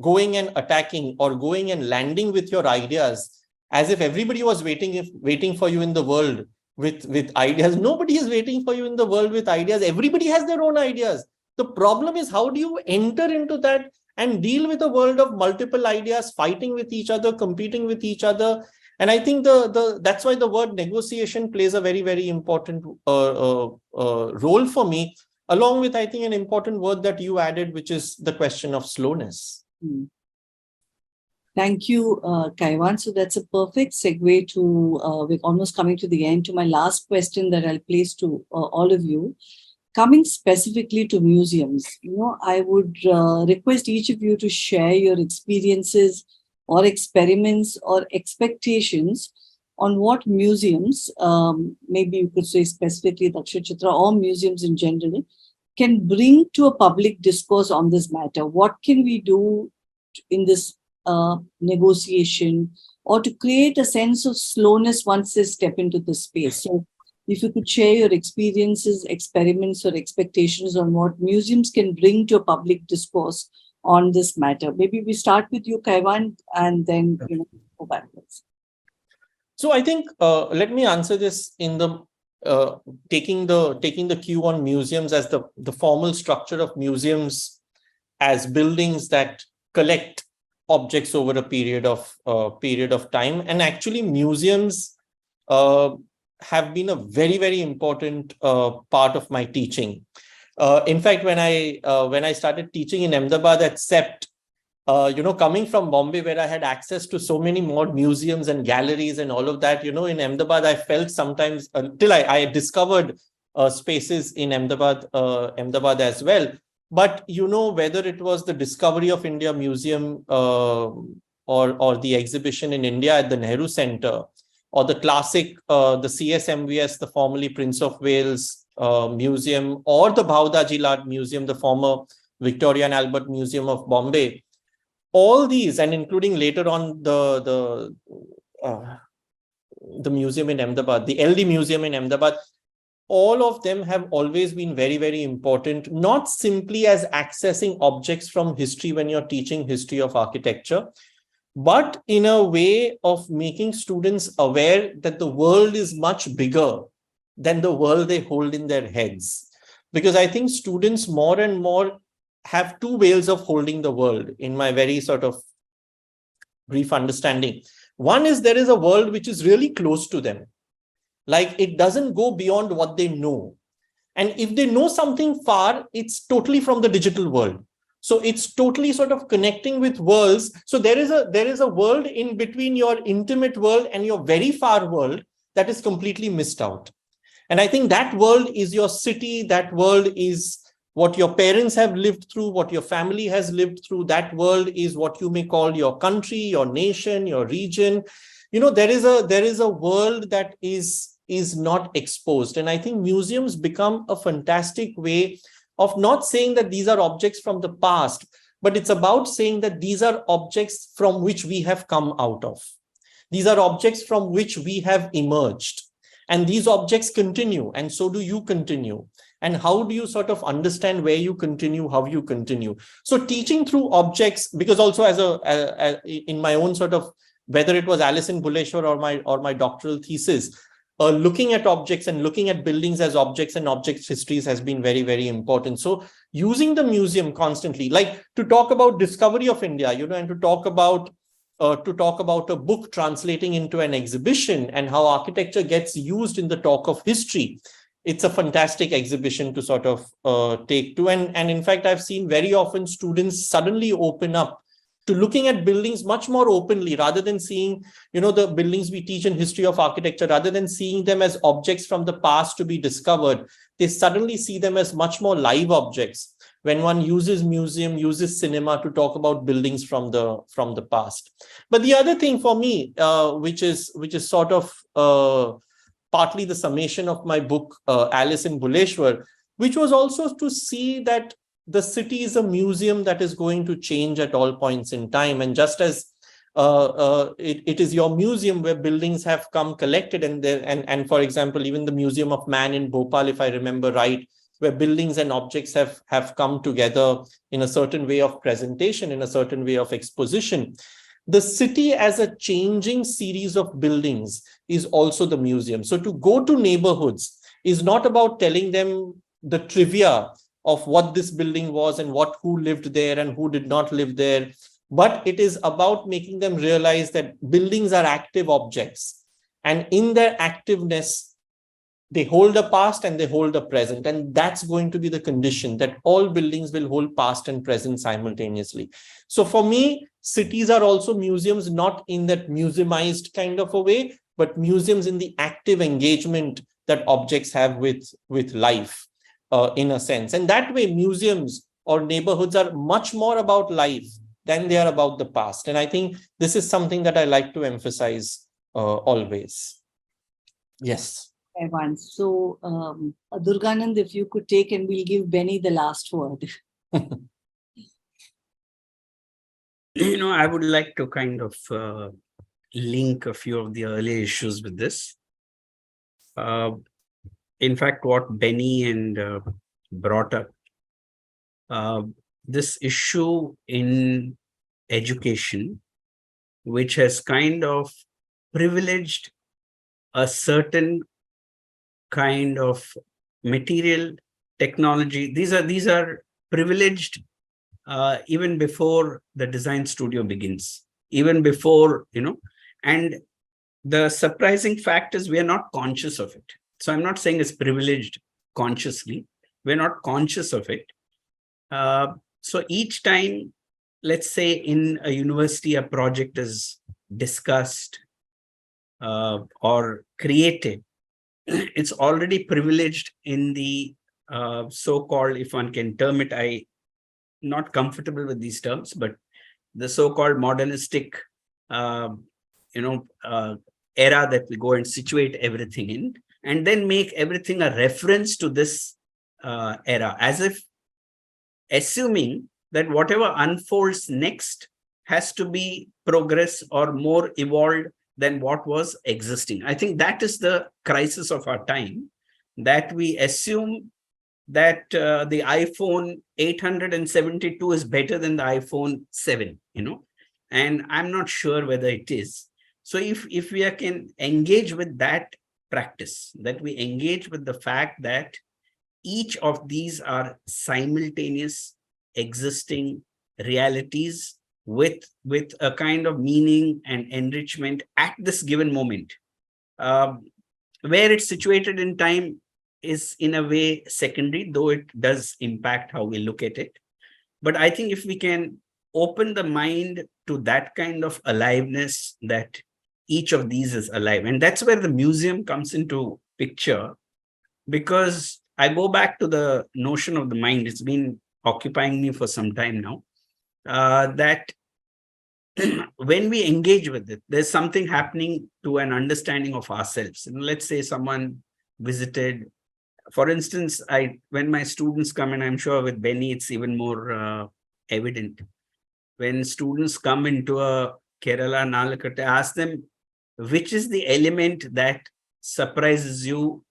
going and attacking or going and landing with your ideas as if everybody was waiting for you in the world with ideas. Nobody is waiting for you in the world with ideas. Everybody has their own ideas. The problem is, how do you enter into that and deal with a world of multiple ideas, fighting with each other, competing with each other? And I think that's why the word negotiation plays a very, very important role for me, along with, I think, an important word that you added, which is the question of slowness. Thank you, Kaiwan. So that's a perfect segue to, we're almost coming to the end, to my last question that I'll place to all of you. Coming specifically to museums, I would request each of you to share your experiences or experiments or expectations on what museums, maybe you could say specifically Dakshinachitra or museums in general, can bring to a public discourse on this matter. What can we do in this negotiation, or to create a sense of slowness once they step into the space? So if you could share your experiences, experiments, or expectations on what museums can bring to a public discourse on this matter. Maybe we start with you, Kaiwan, and then go backwards. So I think let me answer this in the taking the cue on museums as the formal structure of museums as buildings that collect objects over a period of time. And actually, museums have been a very, very important part of my teaching. In fact, when I started teaching in Ahmedabad at CEPT, coming from Bombay, where I had access to so many more museums and galleries and all of that, in Ahmedabad, I felt sometimes till I discovered spaces in Ahmedabad as well. But, whether it was the Discovery of India Museum or the exhibition in India at the Nehru Center, or the classic, the CSMVS, the formerly Prince of Wales Museum, or the Bhavdaji Art Museum, the former Victoria and Albert Museum of Bombay, all these, and including later on the museum in Ahmedabad, the LD Museum in Ahmedabad, all of them have always been very, very important, not simply as accessing objects from history when you're teaching history of architecture, but in a way of making students aware that the world is much bigger than the world they hold in their heads. Because I think students more and more have two ways of holding the world, in my very sort of brief understanding. One is there is a world which is really close to them. Like, it doesn't go beyond what they know. And if they know something far, it's totally from the digital world. So it's totally sort of connecting with worlds. So there is a world in between your intimate world and your very far world, that is completely missed out. And I think that world is your city, that world is what your parents have lived through, what your family has lived through. That world is what you may call your country, your nation, your region. There is a world that is not exposed. And I think museums become a fantastic way of not saying that these are objects from the past, but it's about saying that these are objects from which we have come out of. These are objects from which we have emerged. And these objects continue, and so do you continue. And how do you sort of understand where you continue, how you continue? So teaching through objects, because also in my own sort of, whether it was Alice in Bhuleshwar or my doctoral thesis, looking at objects and looking at buildings as objects and objects histories has been very, very important. So using the museum constantly, like to talk about discovery of India, and to talk about a book translating into an exhibition and how architecture gets used in the talk of history. It's a fantastic exhibition to sort of take to. And in fact, I've seen very often students suddenly open up to looking at buildings much more openly, rather than seeing, the buildings we teach in history of architecture, rather than seeing them as objects from the past to be discovered, they suddenly see them as much more live objects when one uses uses cinema to talk about buildings from the past. But the other thing for me, which is sort of partly the summation of my book, Alice in Bhuleshwar, which was also to see that the city is a museum that is going to change at all points in time. And just as it is your museum where buildings have come collected, and for example, even the Museum of Man in Bhopal, if I remember right, where buildings and objects have come together in a certain way of presentation, in a certain way of exposition. The city as a changing series of buildings is also the museum. So to go to neighborhoods is not about telling them the trivia of what this building was and who lived there and who did not live there, but it is about making them realize that buildings are active objects. And in their activeness, they hold a past and they hold a present. And that's going to be the condition, that all buildings will hold past and present simultaneously. So for me, cities are also museums, not in that museumized kind of a way, but museums in the active engagement that objects have with life, in a sense. And that way, museums or neighborhoods are much more about life than they are about the past. And I think this is something that I like to emphasize always. Yes. So, Durganand, if you could take, and we'll give Benny the last word. I would like to kind of link a few of the early issues with this. In fact, what Benny and brought up, this issue in education, which has kind of privileged a certain kind of material technology. These are privileged even before the design studio begins, even before, and the surprising fact is we are not conscious of it. So I'm not saying it's privileged consciously. We're not conscious of it. So each time, let's say in a university, a project is discussed or created, it's already privileged in the so-called, if one can term it, I'm not comfortable with these terms, but the so-called modernistic, era that we go and situate everything in, and then make everything a reference to this era, as if assuming that whatever unfolds next has to be progress or more evolved than what was existing. I think that is the crisis of our time, that we assume that the iPhone 872 is better than the iPhone 7, and I'm not sure whether it is. So if we can engage with that practice, that we engage with the fact that each of these are simultaneous existing realities with a kind of meaning and enrichment at this given moment. Where it's situated in time is in a way secondary, though it does impact how we look at it. But I think if we can open the mind to that kind of aliveness, that each of these is alive. And that's where the museum comes into picture, because I go back to the notion of the mind. It's been occupying me for some time now, that when we engage with it, there's something happening to an understanding of ourselves. And let's say someone visited, for instance, when my students come, and I'm sure with Benny, it's even more evident. When students come into a Kerala Nalakate, ask them, which is the element that surprises you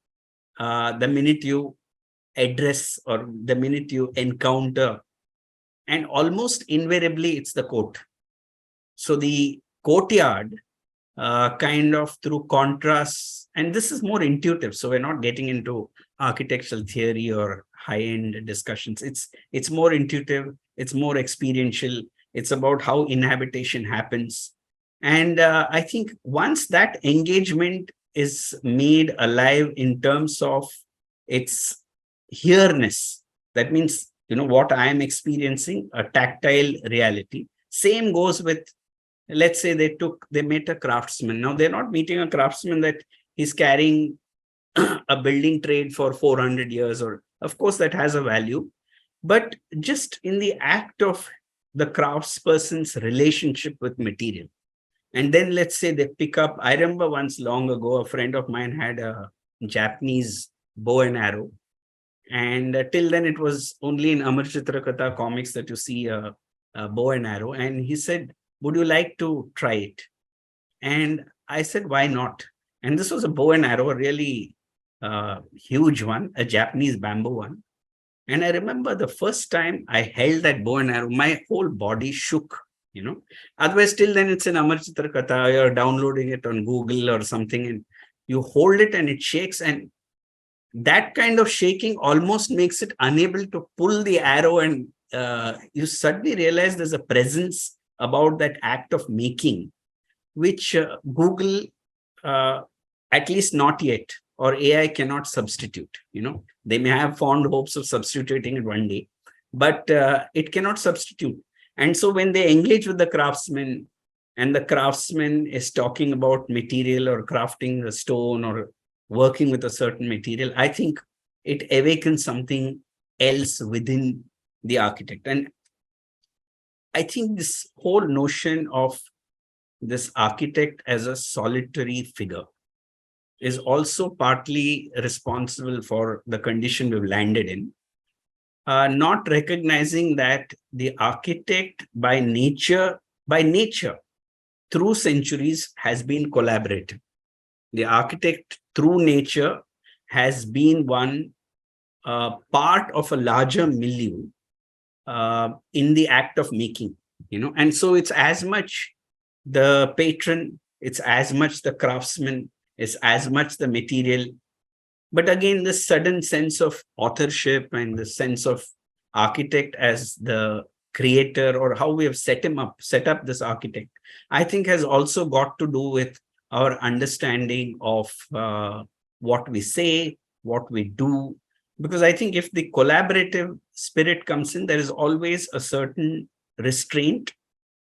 the minute you address or the minute you encounter? And almost invariably, it's the court. So the courtyard, kind of through contrast, and this is more intuitive. So we're not getting into architectural theory or high-end discussions. It's more intuitive. It's more experiential. It's about how inhabitation happens. And I think once that engagement is made alive in terms of its here-ness, that means, what I am experiencing, a tactile reality. Same goes with, let's say they met a craftsman. Now they're not meeting a craftsman that is carrying a building trade for 400 years, or of course that has a value, but just in the act of the craftsperson's relationship with material. And then let's say they pick up, I remember once long ago, a friend of mine had a Japanese bow and arrow. And till then it was only in Amar Chitrakatha comics that you see a bow and arrow. And he said, would you like to try it? And I said, why not? And this was a bow and arrow, a really huge one, a Japanese bamboo one. And I remember the first time I held that bow and arrow, my whole body shook, Otherwise, till then it's an Amar Chitrakatha, you're downloading it on Google or something, and you hold it and it shakes. And that kind of shaking almost makes it unable to pull the arrow. And you suddenly realize there's a presence about that act of making, which Google, at least not yet, or AI cannot substitute. They may have fond hopes of substituting it one day, but it cannot substitute. And so when they engage with the craftsman, and the craftsman is talking about material or crafting the stone or working with a certain material, I think it awakens something else within the architect. And I think this whole notion of this architect as a solitary figure is also partly responsible for the condition we've landed in. Not recognizing that the architect by nature, through centuries, has been collaborative. The architect through nature has been one part of a larger milieu in the act of making, and so it's as much the patron, it's as much the craftsman, it's as much the material. But again, this sudden sense of authorship and the sense of architect as the creator, or how we have set up this architect, I think has also got to do with our understanding of what we say, what we do. Because I think if the collaborative spirit comes in, there is always a certain restraint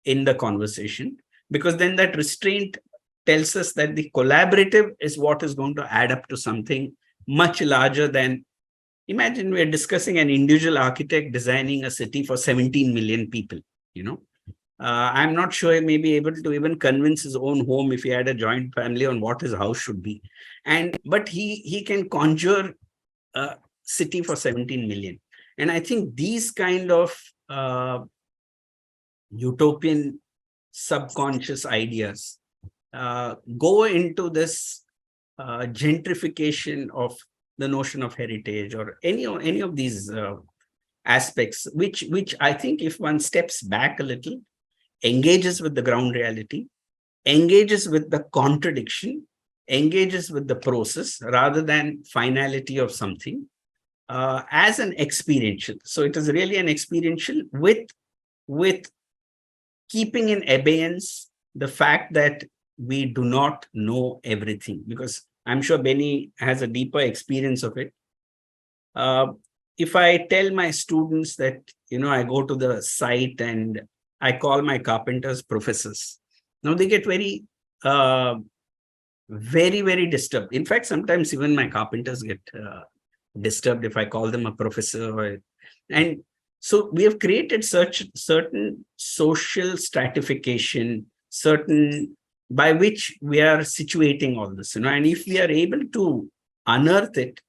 in the conversation, because then that restraint tells us that the collaborative is what is going to add up to something much larger than, imagine we're discussing an individual architect designing a city for 17 million people, I'm not sure he may be able to even convince his own home, if he had a joint family, on what his house should be. But he can conjure a city for 17 million. And I think these kind of utopian subconscious ideas go into this gentrification of the notion of heritage, or any of these aspects, which I think, if one steps back a little, engages with the ground reality, engages with the contradiction, engages with the process rather than finality of something, as an experiential. So it is really an experiential with keeping in abeyance the fact that we do not know everything, because I'm sure Benny has a deeper experience of it. If I tell my students that, I go to the site and I call my carpenters professors, now they get very very, very disturbed. In fact, sometimes even my carpenters get disturbed if I call them a professor. And so we have created certain social stratification, certain by which we are situating all this, and if we are able to unearth it,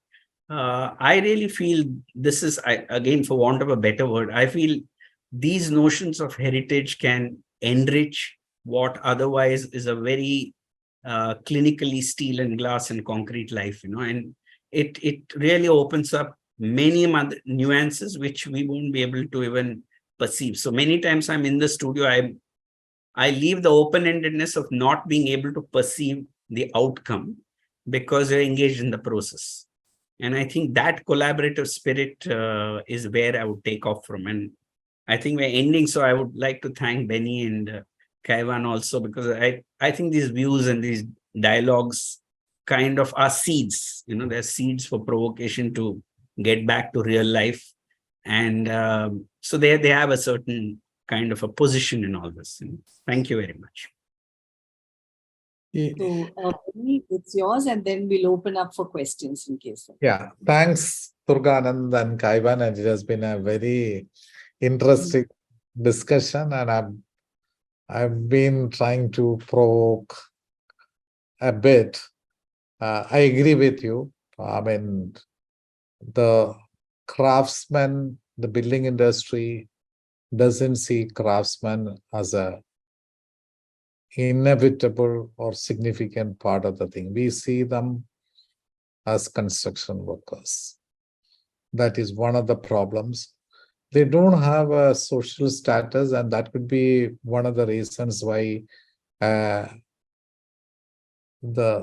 I really feel this is, again, for want of a better word, I feel these notions of heritage can enrich what otherwise is a very clinically steel and glass and concrete life, and it really opens up many other nuances which we won't be able to even perceive. So many times I'm in the studio, I leave the open-endedness of not being able to perceive the outcome because you're engaged in the process. And I think that collaborative spirit is where I would take off from. And I think we're ending. So I would like to thank Benny and Kaiwan also, because I think these views and these dialogues kind of are seeds, they're seeds for provocation to get back to real life. And so they have a certain kind of a position in all this. Thank you very much. So it's yours, and then we'll open up for questions in case. Yeah, thanks, Durganand and Kaiwan. And it has been a very interesting discussion, and I've been trying to provoke a bit. I agree with you. I mean, the craftsman, the building industry doesn't see craftsmen as a inevitable or significant part of the thing. We see them as construction workers. That is one of the problems. They don't have a social status, and that could be one of the reasons why the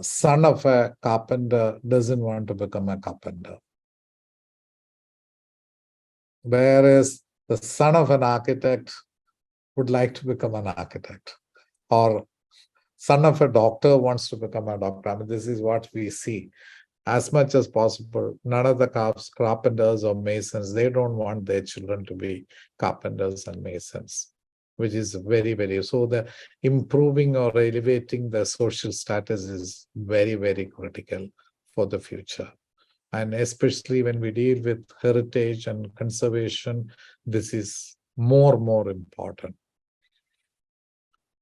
son of a carpenter doesn't want to become a carpenter. Whereas the son of an architect would like to become an architect, or son of a doctor wants to become a doctor. I mean, this is what we see. As much as possible, none of the carpenters or masons, they don't want their children to be carpenters and masons, which is very, very, so the improving or elevating the social status is very, very critical for the future. And especially when we deal with heritage and conservation, this is more important.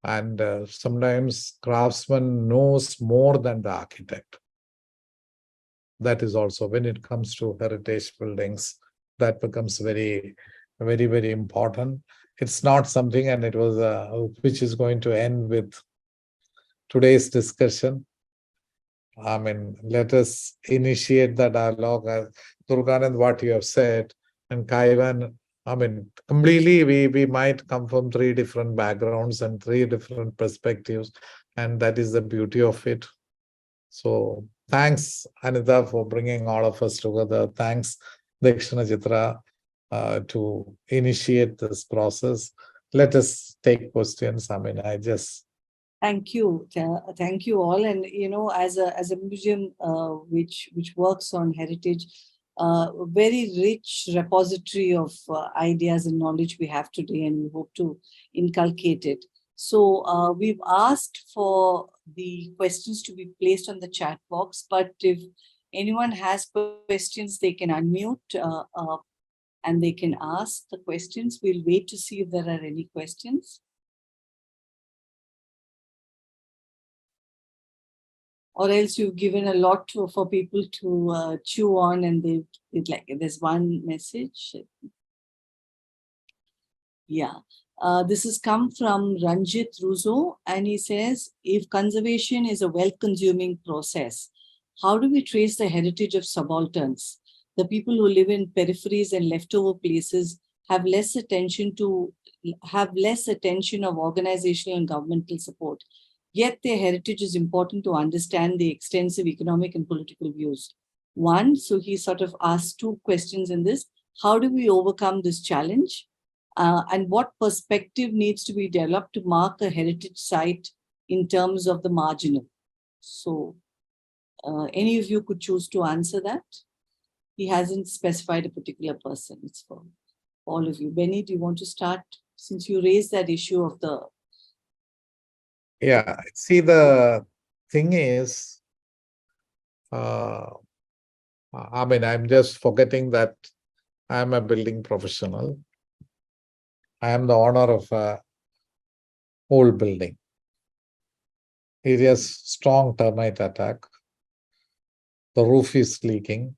And sometimes craftsman knows more than the architect. That is also, when it comes to heritage buildings, that becomes very, very, very important. It's not something, and it was which is going to end with today's discussion. I mean, let us initiate the dialogue. Durganand, what you have said, and Kaiwan, I mean, completely, we might come from 3 different backgrounds and 3 different perspectives, and that is the beauty of it. So thanks, Anita, for bringing all of us together. Thanks, Dakshinachitra, to initiate this process. Let us take questions. I mean, Thank you. Thank you all. And, as a museum which works on heritage, very rich repository of ideas and knowledge we have today, and we hope to inculcate it. So we've asked for the questions to be placed on the chat box, but if anyone has questions, they can unmute and they can ask the questions. We'll wait to see if there are any questions. Or else you've given a lot for people to chew on, and there's one message. Yeah. This has come from Ranjit Russo, and he says, if conservation is a wealth-consuming process, how do we trace the heritage of subalterns? The people who live in peripheries and leftover places have less attention of organizational and governmental support. Yet their heritage is important to understand the extensive economic and political views. One, so he sort of asked 2 questions in this. How do we overcome this challenge? And what perspective needs to be developed to mark a heritage site in terms of the marginal? So any of you could choose to answer that. He hasn't specified a particular person. It's for all of you. Benny, do you want to start? Since you raised that issue of the... Yeah, see, the thing is, I mean, I'm just forgetting that I'm a building professional. I am the owner of a old building. It has strong termite attack. The roof is leaking.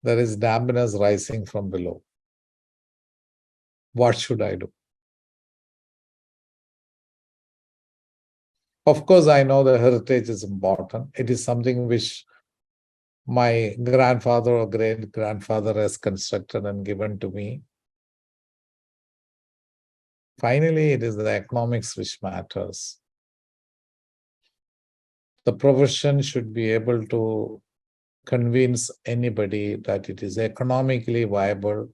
There is dampness rising from below. What should I do? Of course, I know the heritage is important. It is something which my grandfather or great-grandfather has constructed and given to me. Finally, it is the economics which matters. The profession should be able to convince anybody that it is economically viable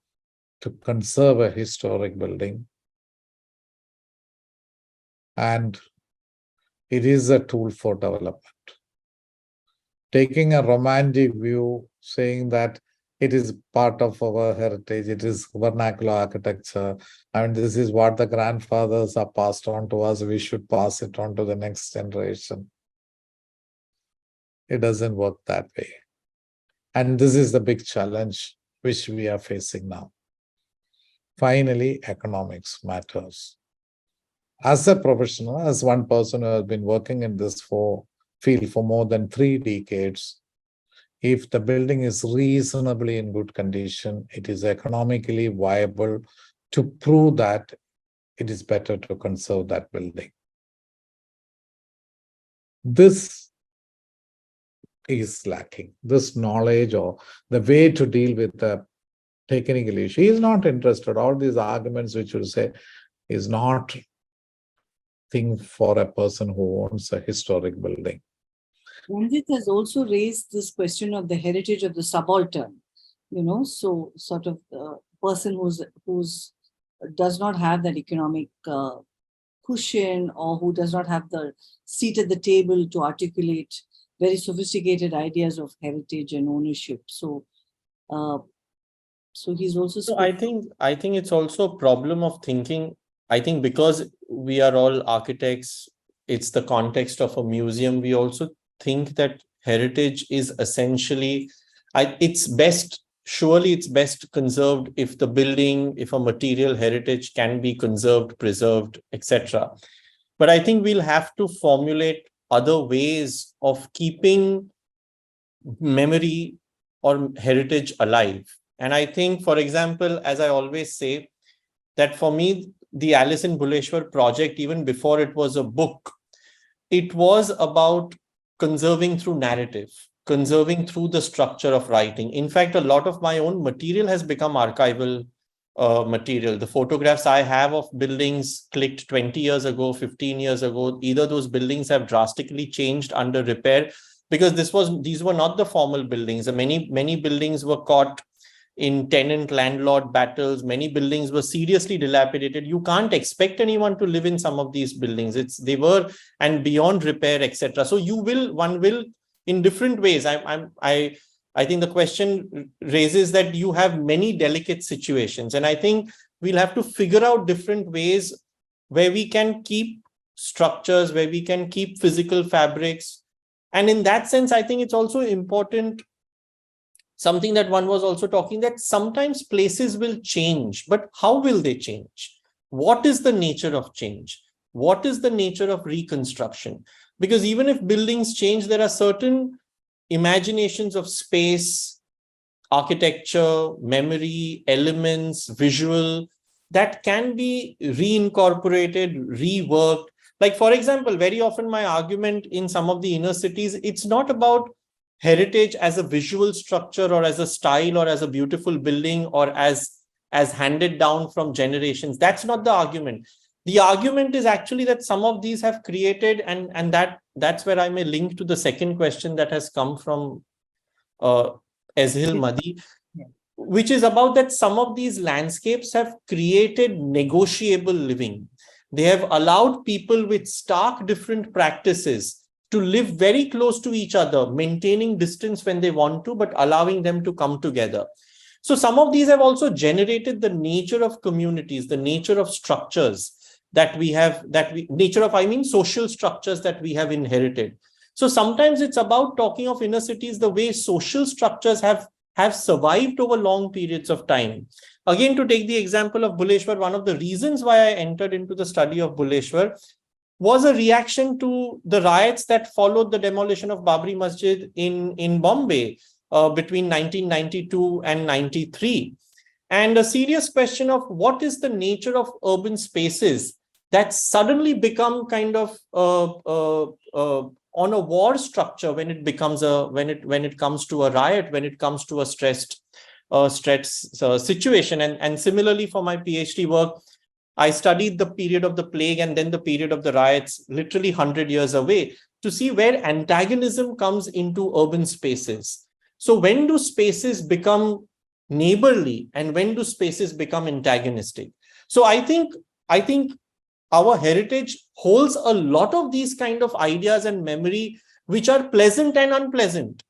to conserve a historic building. And it is a tool for development. Taking a romantic view, saying that it is part of our heritage, it is vernacular architecture, and this is what the grandfathers are passed on to us, we should pass it on to the next generation. It doesn't work that way. And this is the big challenge which we are facing now. Finally, economics matters. As a professional, as one person who has been working in this field for more than 3 decades, if the building is reasonably in good condition, it is economically viable to prove that it is better to conserve that building. This is lacking. This knowledge or the way to deal with the technical issue. He is not interested. All these arguments which you say is not thing for a person who owns a historic building. Ranjit has also raised this question of the heritage of the subaltern, so sort of the person who's does not have that economic cushion, or who does not have the seat at the table to articulate very sophisticated ideas of heritage and ownership. So he's also. So I think it's also a problem of thinking. I think because we are all architects, it's the context of a museum. We also think that heritage is essentially, surely it's best conserved if the building, if a material heritage can be conserved, preserved, etc. But I think we'll have to formulate other ways of keeping memory or heritage alive. And I think, for example, as I always say, that for me, the Alice in Bhuleshwar project, even before it was a book, it was about conserving through narrative, conserving through the structure of writing. In fact, a lot of my own material has become archival material. The photographs I have of buildings clicked 20 years ago, 15 years ago, either those buildings have drastically changed under repair, because these were not the formal buildings. Many buildings were caught in tenant-landlord battles. Many buildings were seriously dilapidated. You can't expect anyone to live in some of these buildings. They were and beyond repair, etc. So one will in different ways. I think the question raises that you have many delicate situations, and I think we'll have to figure out different ways where we can keep structures, where we can keep physical fabrics. And in that sense, I think it's also important, something that one was also talking, that sometimes places will change, but how will they change? What is the nature of change? What is the nature of reconstruction? Because even if buildings change, there are certain imaginations of space, architecture, memory, elements, visual, that can be reincorporated, reworked. Like, for example, very often my argument in some of the inner cities, it's not about heritage as a visual structure or as a style or as a beautiful building or as handed down from generations. That's not the argument. The argument is actually that some of these have created, and that's where I may link to the second question that has come from Ezhil Madi, which is about that some of these landscapes have created negotiable living. They have allowed people with stark different practices to live very close to each other, maintaining distance when they want to, but allowing them to come together. So some of these have also generated the nature of communities, the nature of structures, I mean social structures that we have inherited. So sometimes it's about talking of inner cities, the way social structures have survived over long periods of time. Again, to take the example of Buleshwar, one of the reasons why I entered into the study of Buleshwar was a reaction to the riots that followed the demolition of Babri Masjid in Bombay between 1992 and 93. And a serious question of what is the nature of urban spaces that suddenly become kind of on a war structure when it becomes when it comes to a riot, when it comes to a stressed situation. And similarly, for my PhD work, I studied the period of the plague and then the period of the riots, literally 100 years away, to see where antagonism comes into urban spaces. So when do spaces become neighborly and when do spaces become antagonistic? So I think our heritage holds a lot of these kind of ideas and memory which are pleasant and unpleasant.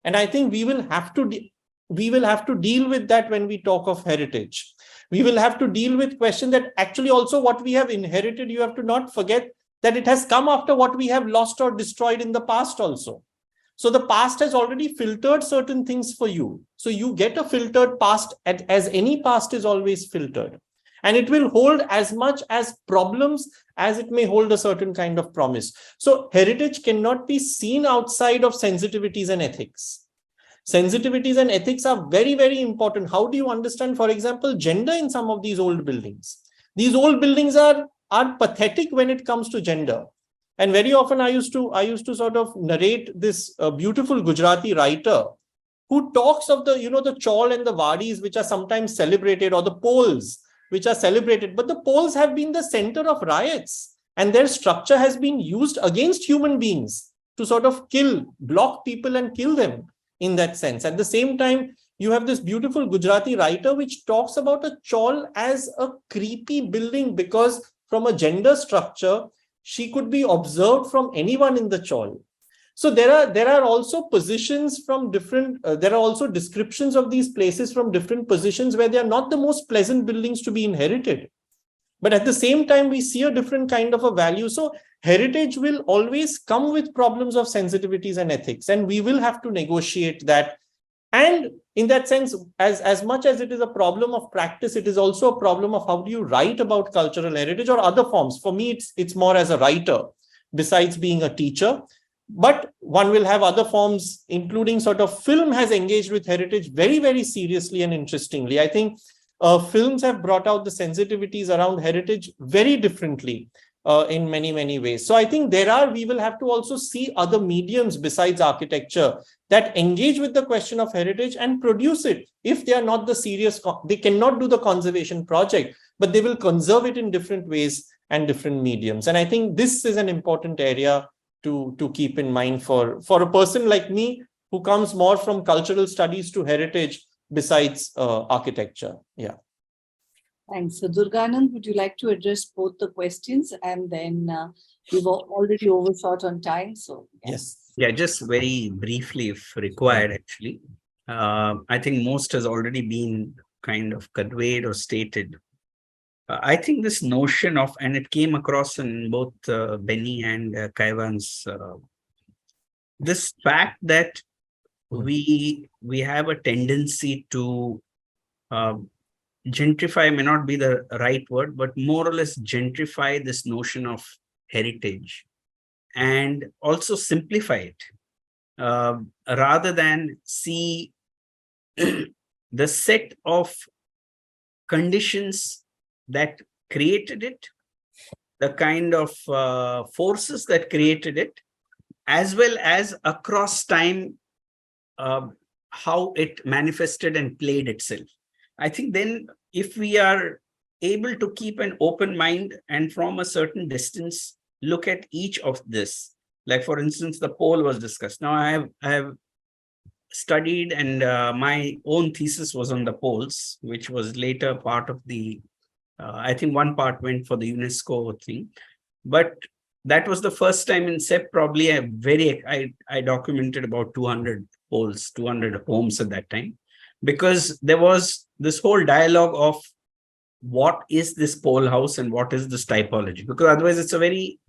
And I think we will have to deal with that when we talk of heritage. We will have to deal with question that actually also what we have inherited, you have to not forget that it has come after what we have lost or destroyed in the past also. So the past has already filtered certain things for you. So you get a filtered past as any past is always filtered. And it will hold as much as problems as it may hold a certain kind of promise. So heritage cannot be seen outside of sensitivities and ethics. Sensitivities and ethics are very, very important. How do you understand, for example, gender in some of these old buildings? These old buildings are pathetic when it comes to gender. And very often I used to sort of narrate this beautiful Gujarati writer who talks of the chawl and the wadis, which are sometimes celebrated, or the poles, which are celebrated. But the poles have been the center of riots, and their structure has been used against human beings to sort of block people and kill them in that sense. At the same time, you have this beautiful Gujarati writer which talks about a chawl as a creepy building because from a gender structure, she could be observed from anyone in the chawl. So there are also positions from different, there are also descriptions of these places from different positions where they are not the most pleasant buildings to be inherited. But at the same time, we see a different kind of a value. So heritage will always come with problems of sensitivities and ethics, and we will have to negotiate that. And in that sense, as much as it is a problem of practice, it is also a problem of how do you write about cultural heritage or other forms. For me, it's more as a writer, besides being a teacher. But one will have other forms, including sort of film has engaged with heritage very, very seriously and interestingly. I think films have brought out the sensitivities around heritage very differently in many, many ways. So I think we will have to also see other mediums besides architecture that engage with the question of heritage and produce it. If they are not they cannot do the conservation project, but they will conserve it in different ways and different mediums. And I think this is an important area to keep in mind for a person like me who comes more from cultural studies to heritage besides architecture. Yeah. Thanks. So Durganand, would you like to address both the questions? And then we've already overshot on time. So yes. Yeah, just very briefly, if required, actually. I think most has already been kind of conveyed or stated. I think this notion of, and it came across in both Benny and Kaiwan's, this fact that we have a tendency to gentrify, may not be the right word, but more or less gentrify this notion of heritage and also simplify it rather than see the set of conditions that created it, the kind of forces that created it, as well as across time, how it manifested and played itself. I think then if we are able to keep an open mind and from a certain distance, look at each of this, like for instance, the pole was discussed. Now I have studied and my own thesis was on the poles, which was later part of the I think one part went for the UNESCO thing, but that was the first time in CEPT, probably I documented about 200 poles, 200 homes at that time, because there was this whole dialogue of what is this pole house and what is this typology? Because otherwise it's a very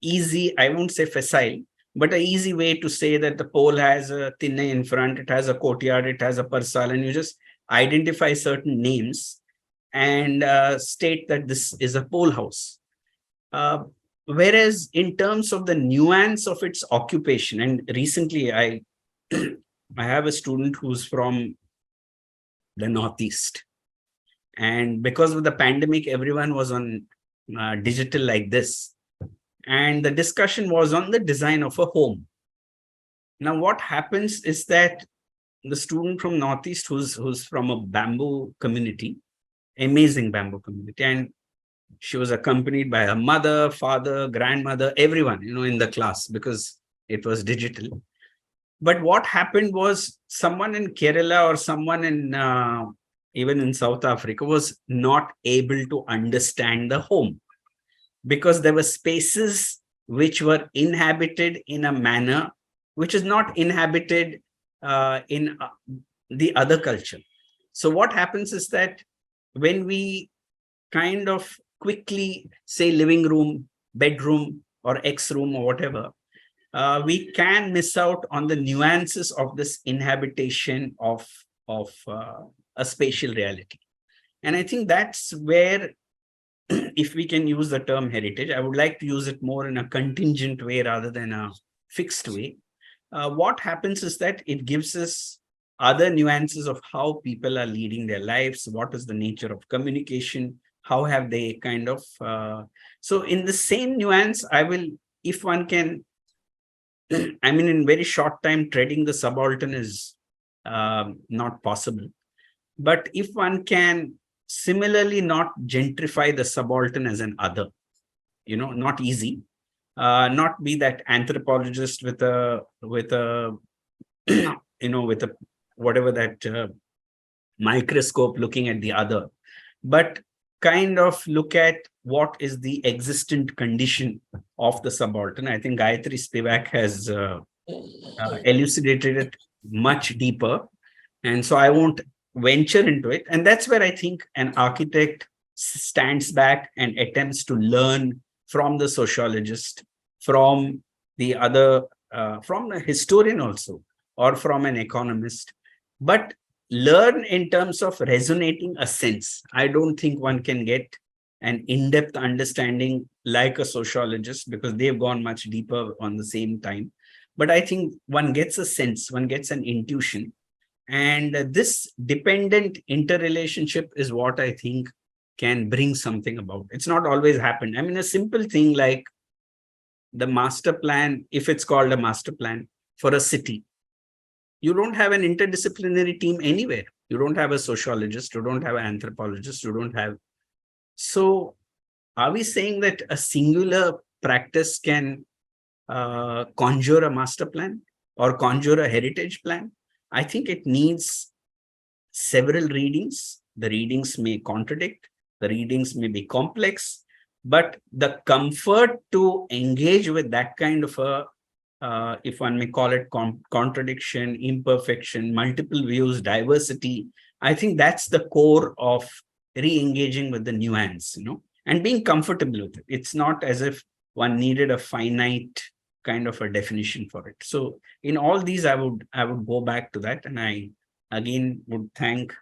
easy, I won't say facile, but an easy way to say that the pole has a tinne in front, it has a courtyard, it has a parsal, and you just identify certain names and state that this is a pole house. Whereas in terms of the nuance of its occupation, and recently I have a student who's from the Northeast. And because of the pandemic, everyone was on digital like this. And the discussion was on the design of a home. Now, what happens is that the student from Northeast who's from a bamboo community, amazing bamboo community, and she was accompanied by her mother, father, grandmother, everyone, in the class because it was digital. But what happened was someone in Kerala or someone in even in South Africa was not able to understand the home because there were spaces which were inhabited in a manner which is not inhabited in the other culture. So what happens is that when we kind of quickly say living room, bedroom, or X room or whatever, we can miss out on the nuances of this inhabitation of a spatial reality. And I think that's where, if we can use the term heritage, I would like to use it more in a contingent way rather than a fixed way. What happens is that it gives us other nuances of how people are leading their lives, what is the nature of communication, how have they kind of... so in the same nuance, I will, if one can, I mean, in very short time, treading the subaltern is not possible. But if one can similarly not gentrify the subaltern as an other, not easy, not be that anthropologist with a whatever that microscope looking at the other, but kind of look at what is the existent condition of the subaltern. I think Gayatri Spivak has elucidated it much deeper. And so I won't venture into it. And that's where I think an architect stands back and attempts to learn from the sociologist, from the other, from a historian also, or from an economist, but learn in terms of resonating a sense. I don't think one can get an in-depth understanding like a sociologist because they've gone much deeper on the same time. But I think one gets a sense, one gets an intuition. And this dependent interrelationship is what I think can bring something about. It's not always happened. I mean, a simple thing like the master plan, if it's called a master plan for a city, you don't have an interdisciplinary team anywhere. You don't have a sociologist, you don't have an anthropologist, you don't have. So are we saying that a singular practice can conjure a master plan or conjure a heritage plan? I think it needs several readings. The readings may contradict, the readings may be complex, but the comfort to engage with that kind of a if one may call it contradiction, imperfection, multiple views, diversity, I think that's the core of re-engaging with the nuance, and being comfortable with it. It's not as if one needed a finite kind of a definition for it. So in all these, I would go back to that. And I again would thank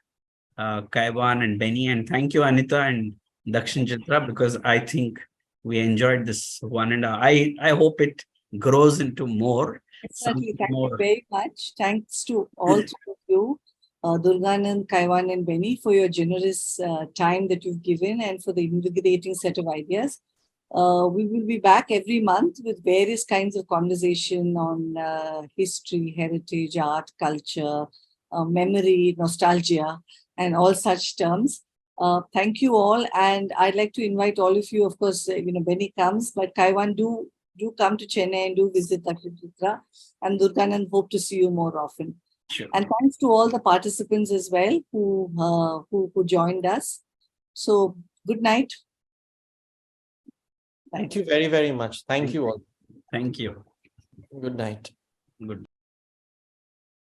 Kaiwan and Benny, and thank you, Anita and Dakshinachitra, because I think we enjoyed this one, and I hope it grows into more. Certainly, thank you very much. Thanks to all three of you, Durganand, Kaiwan, and Benny, for your generous time that you've given and for the invigorating set of ideas. We will be back every month with various kinds of conversation on history, heritage, art, culture, memory, nostalgia, and all such terms. Thank you all. And I'd like to invite all of you, of course, Benny comes, but Kaiwan, do come to Chennai and do visit Dakshinachitra, and Durganand, hope to see you more often. Sure. And thanks to all the participants as well who joined us. So good night. Thank you very, very much. Thank you all. Thank you. Good night. Good.